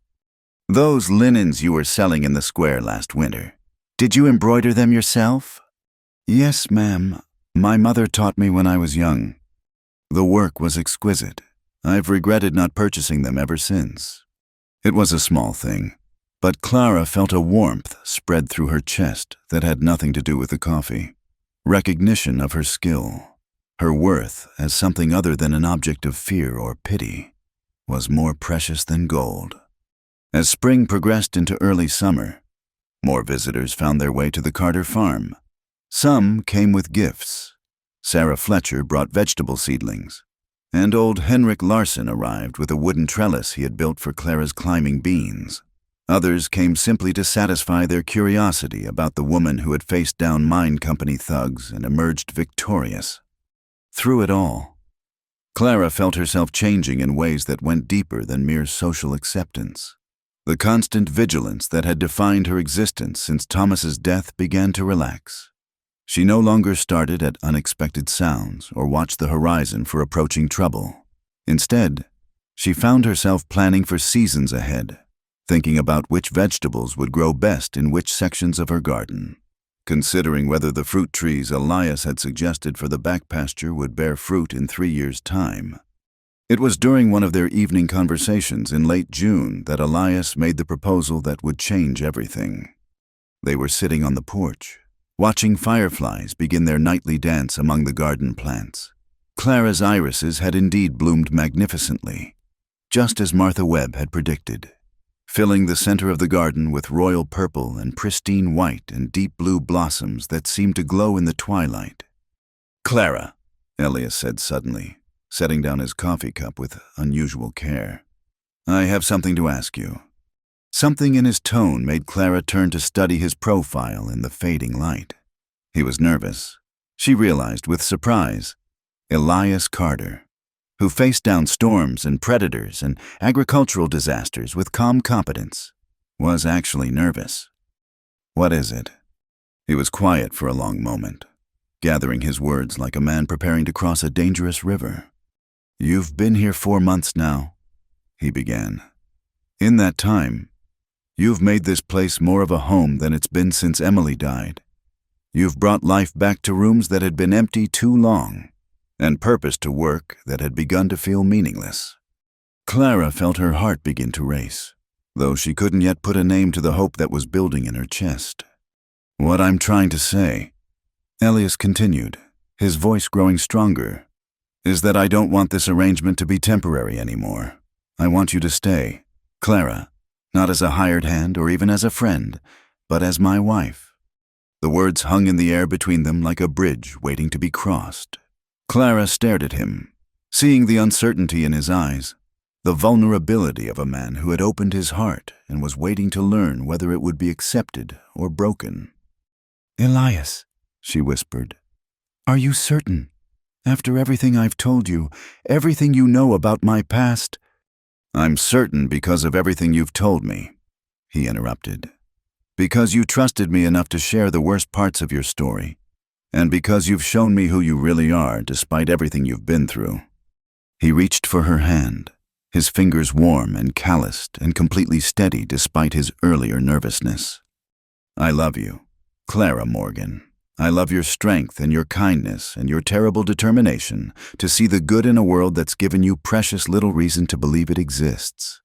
"Those linens you were selling in the square last winter, did you embroider them yourself?" "Yes, ma'am. My mother taught me when I was young." The work was exquisite, I've regretted not purchasing them ever since." It was a small thing, but Clara felt a warmth spread through her chest that had nothing to do with the coffee. Recognition of her skill, her worth as something other than an object of fear or pity, was more precious than gold. As spring progressed into early summer, more visitors found their way to the Carter farm. Some came with gifts. Sarah Fletcher brought vegetable seedlings, and old Henrik Larson arrived with a wooden trellis he had built for Clara's climbing beans. Others came simply to satisfy their curiosity about the woman who had faced down mine company thugs and emerged victorious. Through it all, Clara felt herself changing in ways that went deeper than mere social acceptance. The constant vigilance that had defined her existence since Thomas's death began to relax. She no longer started at unexpected sounds or watched the horizon for approaching trouble. Instead, she found herself planning for seasons ahead, thinking about which vegetables would grow best in which sections of her garden, considering whether the fruit trees Elias had suggested for the back pasture would bear fruit in 3 years' time. It was during one of their evening conversations in late June that Elias made the proposal that would change everything. They were sitting on the porch, watching fireflies begin their nightly dance among the garden plants. Clara's irises had indeed bloomed magnificently, just as Martha Webb had predicted, filling the center of the garden with royal purple and pristine white and deep blue blossoms that seemed to glow in the twilight. "Clara," Elias said suddenly, setting down his coffee cup with unusual care, "I have something to ask you." Something in his tone made Clara turn to study his profile in the fading light. He was nervous. She realized with surprise, Elias Carter, who faced down storms and predators and agricultural disasters with calm competence, was actually nervous. "What is it?" He was quiet for a long moment, gathering his words like a man preparing to cross a dangerous river. "You've been here 4 months now," he began. "In that time, you've made this place more of a home than it's been since Emily died. You've brought life back to rooms that had been empty too long, and purpose to work that had begun to feel meaningless." Clara felt her heart begin to race, though she couldn't yet put a name to the hope that was building in her chest. "What I'm trying to say," Elias continued, his voice growing stronger, "is that I don't want this arrangement to be temporary anymore. I want you to stay, Clara, not as a hired hand or even as a friend, but as my wife." The words hung in the air between them like a bridge waiting to be crossed. Clara stared at him, seeing the uncertainty in his eyes, the vulnerability of a man who had opened his heart and was waiting to learn whether it would be accepted or broken. "Elias," she whispered, "are you certain? After everything I've told you, everything you know about my past—" "I'm certain because of everything you've told me," he interrupted. "Because you trusted me enough to share the worst parts of your story, and because you've shown me who you really are despite everything you've been through." He reached for her hand, his fingers warm and calloused and completely steady despite his earlier nervousness. "I love you, Clara Morgan. I love your strength and your kindness and your terrible determination to see the good in a world that's given you precious little reason to believe it exists.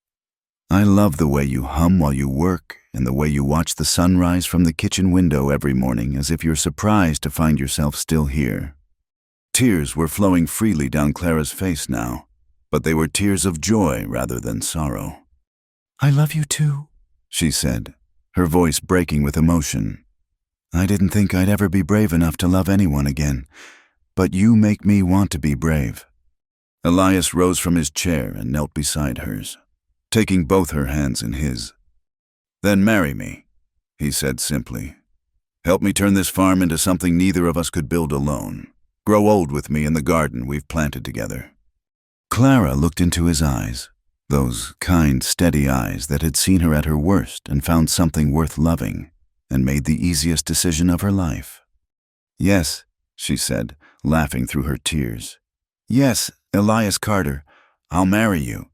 I love the way you hum while you work and the way you watch the sun rise from the kitchen window every morning as if you're surprised to find yourself still here." Tears were flowing freely down Clara's face now, but they were tears of joy rather than sorrow. "I love you too," she said, her voice breaking with emotion. "I didn't think I'd ever be brave enough to love anyone again, but you make me want to be brave." Elias rose from his chair and knelt beside hers, taking both her hands in his. "Then marry me," he said simply. "Help me turn this farm into something neither of us could build alone. Grow old with me in the garden we've planted together." Clara looked into his eyes, those kind, steady eyes that had seen her at her worst and found something worth loving, and made the easiest decision of her life. "Yes," she said, laughing through her tears. "Yes, Elias Carter, I'll marry you."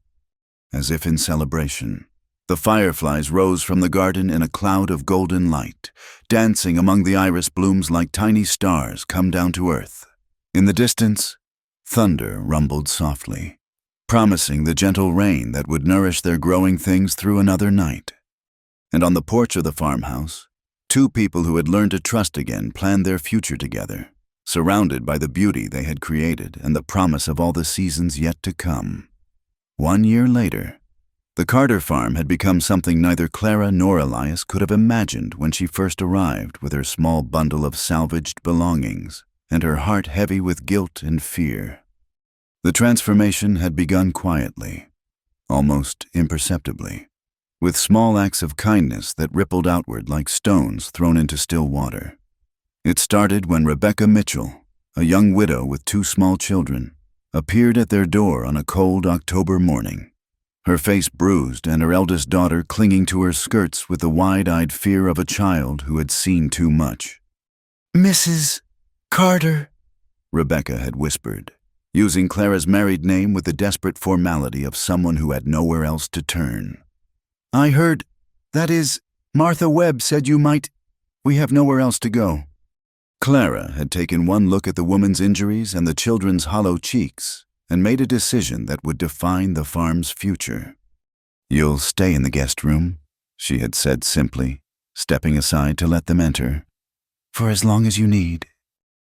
As if in celebration, the fireflies rose from the garden in a cloud of golden light, dancing among the iris blooms like tiny stars come down to earth. In the distance, thunder rumbled softly. promising the gentle rain that would nourish their growing things through another night. And on the porch of the farmhouse, two people who had learned to trust again planned their future together, surrounded by the beauty they had created and the promise of all the seasons yet to come. 1 year later, the Carter farm had become something neither Clara nor Elias could have imagined when she first arrived with her small bundle of salvaged belongings and her heart heavy with guilt and fear. The transformation had begun quietly, almost imperceptibly, with small acts of kindness that rippled outward like stones thrown into still water. It started when Rebecca Mitchell, a young widow with 2 small children, appeared at their door on a cold October morning, her face bruised and her eldest daughter clinging to her skirts with the wide-eyed fear of a child who had seen too much. "Mrs. Carter," Rebecca had whispered, using Clara's married name with the desperate formality of someone who had nowhere else to turn. "I heard, that is, Martha Webb said you might. We have nowhere else to go." Clara had taken one look at the woman's injuries and the children's hollow cheeks and made a decision that would define the farm's future. "You'll stay in the guest room," she had said simply, stepping aside to let them enter. "For as long as you need."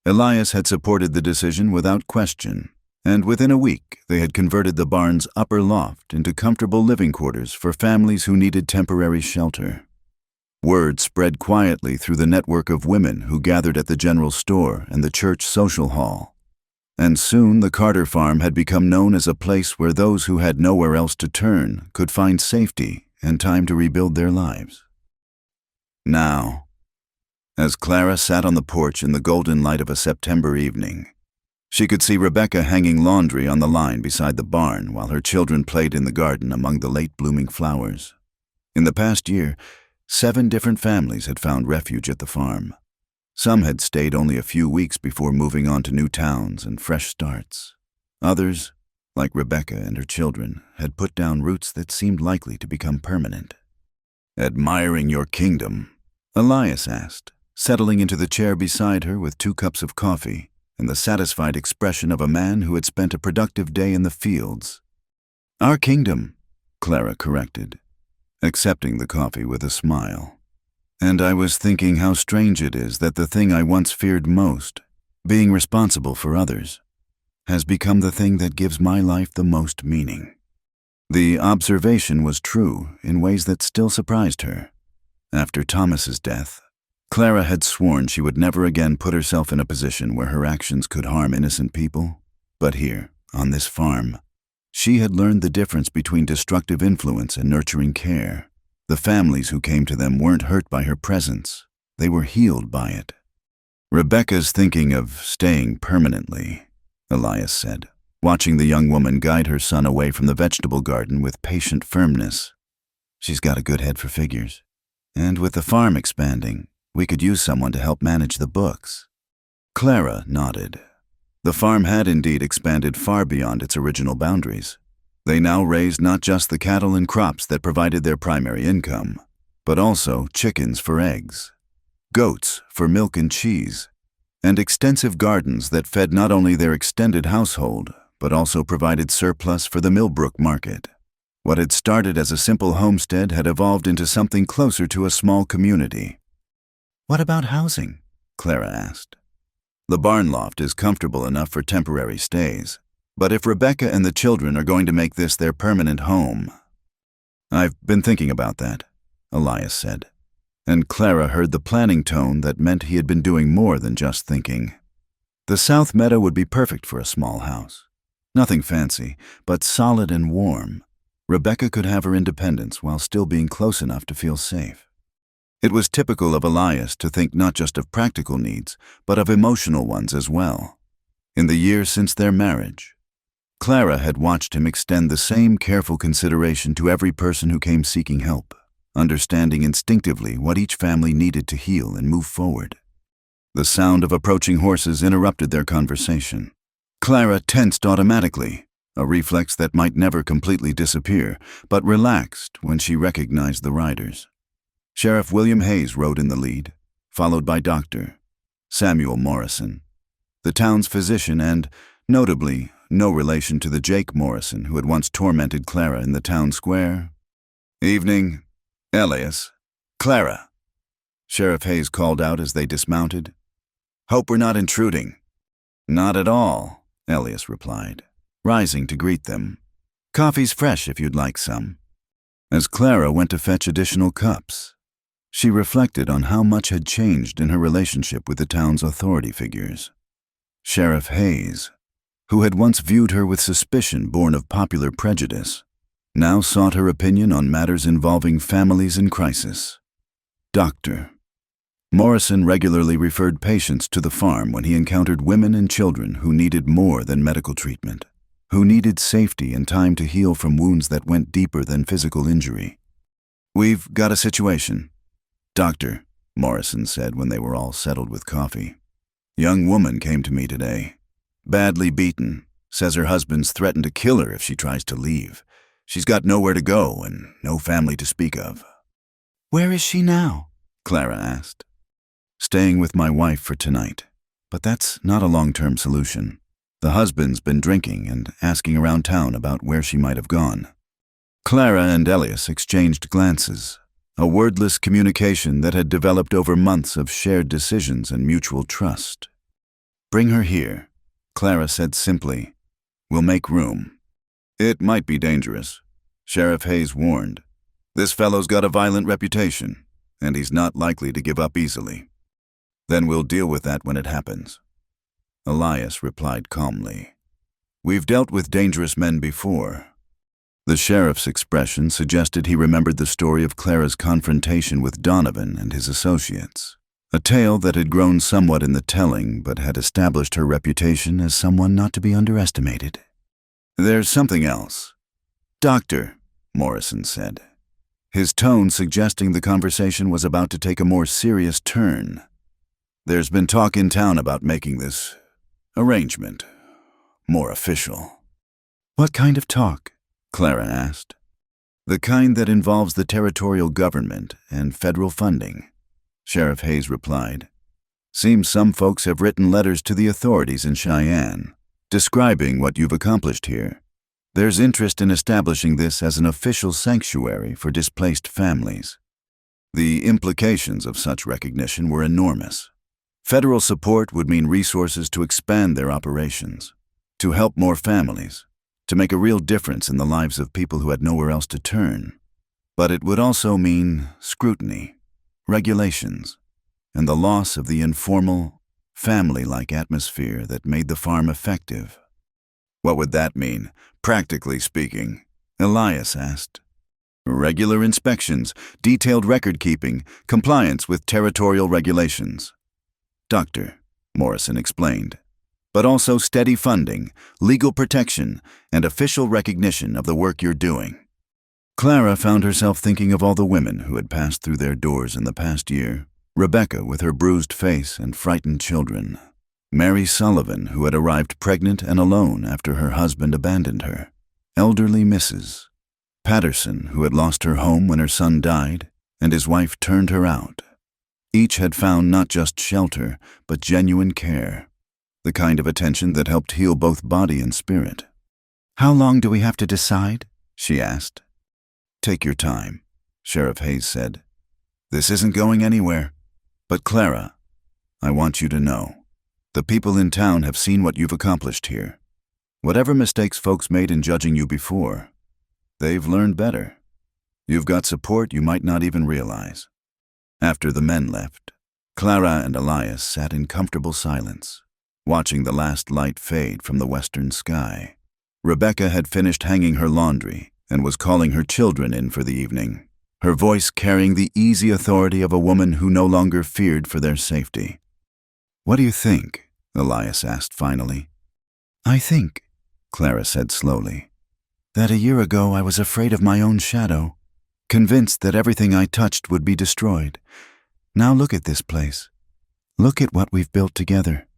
Elias had supported the decision without question, and within a week they had converted the barn's upper loft into comfortable living quarters for families who needed temporary shelter. Word spread quietly through the network of women who gathered at the general store and the church social hall, and soon the Carter farm had become known as a place where those who had nowhere else to turn could find safety and time to rebuild their lives. Now, as Clara sat on the porch in the golden light of a September evening, she could see Rebecca hanging laundry on the line beside the barn while her children played in the garden among the late-blooming flowers. In the past year, 7 different families had found refuge at the farm. Some had stayed only a few weeks before moving on to new towns and fresh starts. Others, like Rebecca and her children, had put down roots that seemed likely to become permanent. "Admiring your kingdom?" Elias asked, settling into the chair beside her with 2 cups of coffee and the satisfied expression of a man who had spent a productive day in the fields. "Our kingdom," Clara corrected, accepting the coffee with a smile. "And I was thinking how strange it is that the thing I once feared most, being responsible for others, has become the thing that gives my life the most meaning." The observation was true in ways that still surprised her. After Thomas's death, Clara had sworn she would never again put herself in a position where her actions could harm innocent people. But here, on this farm, she had learned the difference between destructive influence and nurturing care. The families who came to them weren't hurt by her presence. They were healed by it. "Rebecca's thinking of staying permanently," Elias said, watching the young woman guide her son away from the vegetable garden with patient firmness. "She's got a good head for figures. And with the farm expanding, we could use someone to help manage the books." Clara nodded. The farm had indeed expanded far beyond its original boundaries. They now raised not just the cattle and crops that provided their primary income, but also chickens for eggs, goats for milk and cheese, and extensive gardens that fed not only their extended household, but also provided surplus for the Millbrook market. What had started as a simple homestead had evolved into something closer to a small community. "What about housing?" Clara asked. "The barn loft is comfortable enough for temporary stays. But if Rebecca and the children are going to make this their permanent home..." "I've been thinking about that," Elias said, and Clara heard the planning tone that meant he had been doing more than just thinking. The south meadow would be perfect for a small house. Nothing fancy, but solid and warm. Rebecca could have her independence while still being close enough to feel safe. It was typical of Elias to think not just of practical needs, but of emotional ones as well. In the years since their marriage, Clara had watched him extend the same careful consideration to every person who came seeking help, understanding instinctively what each family needed to heal and move forward. The sound of approaching horses interrupted their conversation. Clara tensed automatically, a reflex that might never completely disappear, but relaxed when she recognized the riders. Sheriff William Hayes rode in the lead, followed by Dr. Samuel Morrison, the town's physician and, notably, no relation to the Jake Morrison who had once tormented Clara in the town square. "Evening, Elias. Clara," Sheriff Hayes called out as they dismounted. "Hope we're not intruding." "Not at all," Elias replied, rising to greet them. "Coffee's fresh if you'd like some." As Clara went to fetch additional cups, she reflected on how much had changed in her relationship with the town's authority figures. Sheriff Hayes, who had once viewed her with suspicion born of popular prejudice, now sought her opinion on matters involving families in crisis. Dr. Morrison regularly referred patients to the farm when he encountered women and children who needed more than medical treatment, who needed safety and time to heal from wounds that went deeper than physical injury. "We've got a situation, Doctor," Morrison said when they were all settled with coffee. "Young woman came to me today. Badly beaten. Says her husband's threatened to kill her if she tries to leave. She's got nowhere to go and no family to speak of." "Where is she now?" Clara asked. "Staying with my wife for tonight. But that's not a long-term solution. The husband's been drinking and asking around town about where she might have gone." Clara and Elias exchanged glances, a wordless communication that had developed over months of shared decisions and mutual trust. "Bring her here," Clara said simply. "We'll make room." "It might be dangerous," Sheriff Hayes warned. "This fellow's got a violent reputation, and he's not likely to give up easily." "Then we'll deal with that when it happens," Elias replied calmly. "We've dealt with dangerous men before." The sheriff's expression suggested he remembered the story of Clara's confrontation with Donovan and his associates, a tale that had grown somewhat in the telling but had established her reputation as someone not to be underestimated. "There's something else, Doctor," Morrison said, his tone suggesting the conversation was about to take a more serious turn. "There's been talk in town about making this arrangement more official." "What kind of talk?" Clara asked. "The kind that involves the territorial government and federal funding," Sheriff Hayes replied. "Seems some folks have written letters to the authorities in Cheyenne, describing what you've accomplished here. There's interest in establishing this as an official sanctuary for displaced families." The implications of such recognition were enormous. Federal support would mean resources to expand their operations, to help more families, to make a real difference in the lives of people who had nowhere else to turn. But it would also mean scrutiny, regulations, and the loss of the informal, family-like atmosphere that made the farm effective. "What would that mean, practically speaking?" Elias asked. "Regular inspections, detailed record-keeping, compliance with territorial regulations." "Doctor," Morrison explained, "but also steady funding, legal protection, and official recognition of the work you're doing." Clara found herself thinking of all the women who had passed through their doors in the past year. Rebecca with her bruised face and frightened children. Mary Sullivan, who had arrived pregnant and alone after her husband abandoned her. Elderly Mrs. Patterson, who had lost her home when her son died, and his wife turned her out. Each had found not just shelter, but genuine care, the kind of attention that helped heal both body and spirit. "How long do we have to decide?" she asked. "Take your time," Sheriff Hayes said. "This isn't going anywhere. But Clara, I want you to know, the people in town have seen what you've accomplished here. Whatever mistakes folks made in judging you before, they've learned better. You've got support you might not even realize." After the men left, Clara and Elias sat in comfortable silence, watching the last light fade from the western sky. Rebecca had finished hanging her laundry and was calling her children in for the evening, her voice carrying the easy authority of a woman who no longer feared for their safety. "What do you think?" Elias asked finally. "I think," Clara said slowly, "that a year ago I was afraid of my own shadow, convinced that everything I touched would be destroyed. Now look at this place. Look at what we've built together."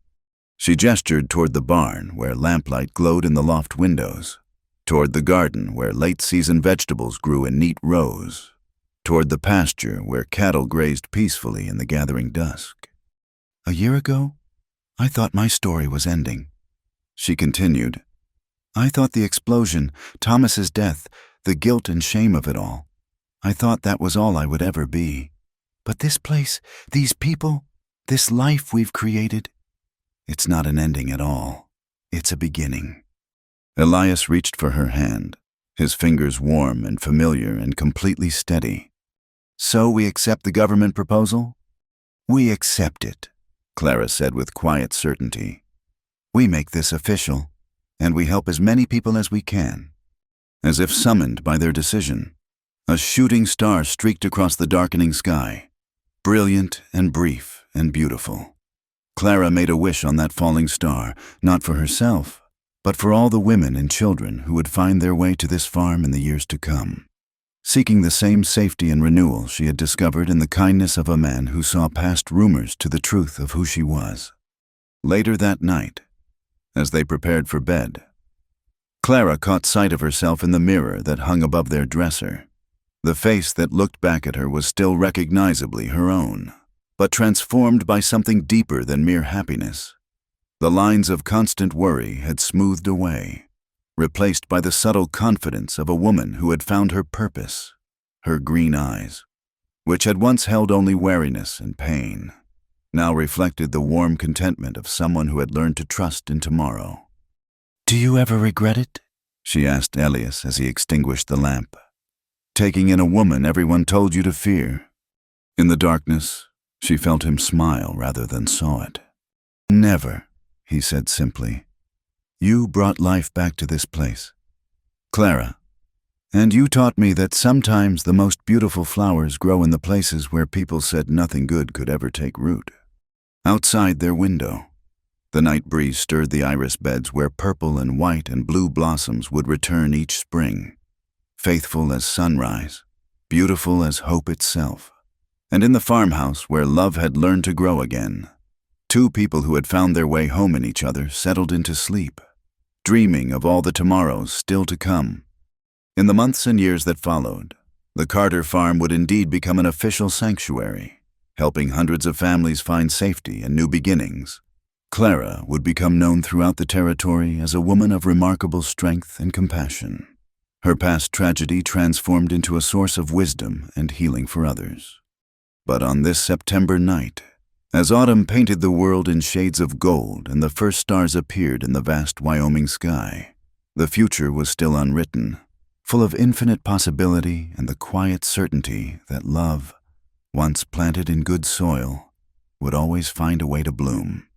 She gestured toward the barn where lamplight glowed in the loft windows, toward the garden where late-season vegetables grew in neat rows, toward the pasture where cattle grazed peacefully in the gathering dusk. "A year ago, I thought my story was ending," she continued, I thought the explosion, Thomas's death, the guilt and shame of it all, I thought that was all I would ever be. But this place, these people, this life we've created, it's not an ending at all. It's a beginning." Elias reached for her hand, his fingers warm and familiar and completely steady. "So we accept the government proposal?" "We accept it," Clara said with quiet certainty. "We make this official, and we help as many people as we can." As if summoned by their decision, a shooting star streaked across the darkening sky, brilliant and brief and beautiful. Clara made a wish on that falling star, not for herself, but for all the women and children who would find their way to this farm in the years to come, seeking the same safety and renewal she had discovered in the kindness of a man who saw past rumors to the truth of who she was. Later that night, as they prepared for bed, Clara caught sight of herself in the mirror that hung above their dresser. The face that looked back at her was still recognizably her own, but transformed by something deeper than mere happiness. The lines of constant worry had smoothed away, replaced by the subtle confidence of a woman who had found her purpose. Her green eyes, which had once held only wariness and pain, now reflected the warm contentment of someone who had learned to trust in tomorrow. "Do you ever regret it?" she asked Elias as he extinguished the lamp. "Taking in a woman everyone told you to fear." In the darkness, she felt him smile rather than saw it. "Never," he said simply. "You brought life back to this place, Clara, and you taught me that sometimes the most beautiful flowers grow in the places where people said nothing good could ever take root." Outside their window, the night breeze stirred the iris beds where purple and white and blue blossoms would return each spring, faithful as sunrise, beautiful as hope itself. And in the farmhouse where love had learned to grow again, two people who had found their way home in each other settled into sleep, dreaming of all the tomorrows still to come. In the months and years that followed, the Carter farm would indeed become an official sanctuary, helping hundreds of families find safety and new beginnings. Clara would become known throughout the territory as a woman of remarkable strength and compassion, her past tragedy transformed into a source of wisdom and healing for others. But on this September night, as autumn painted the world in shades of gold and the first stars appeared in the vast Wyoming sky, the future was still unwritten, full of infinite possibility and the quiet certainty that love, once planted in good soil, would always find a way to bloom.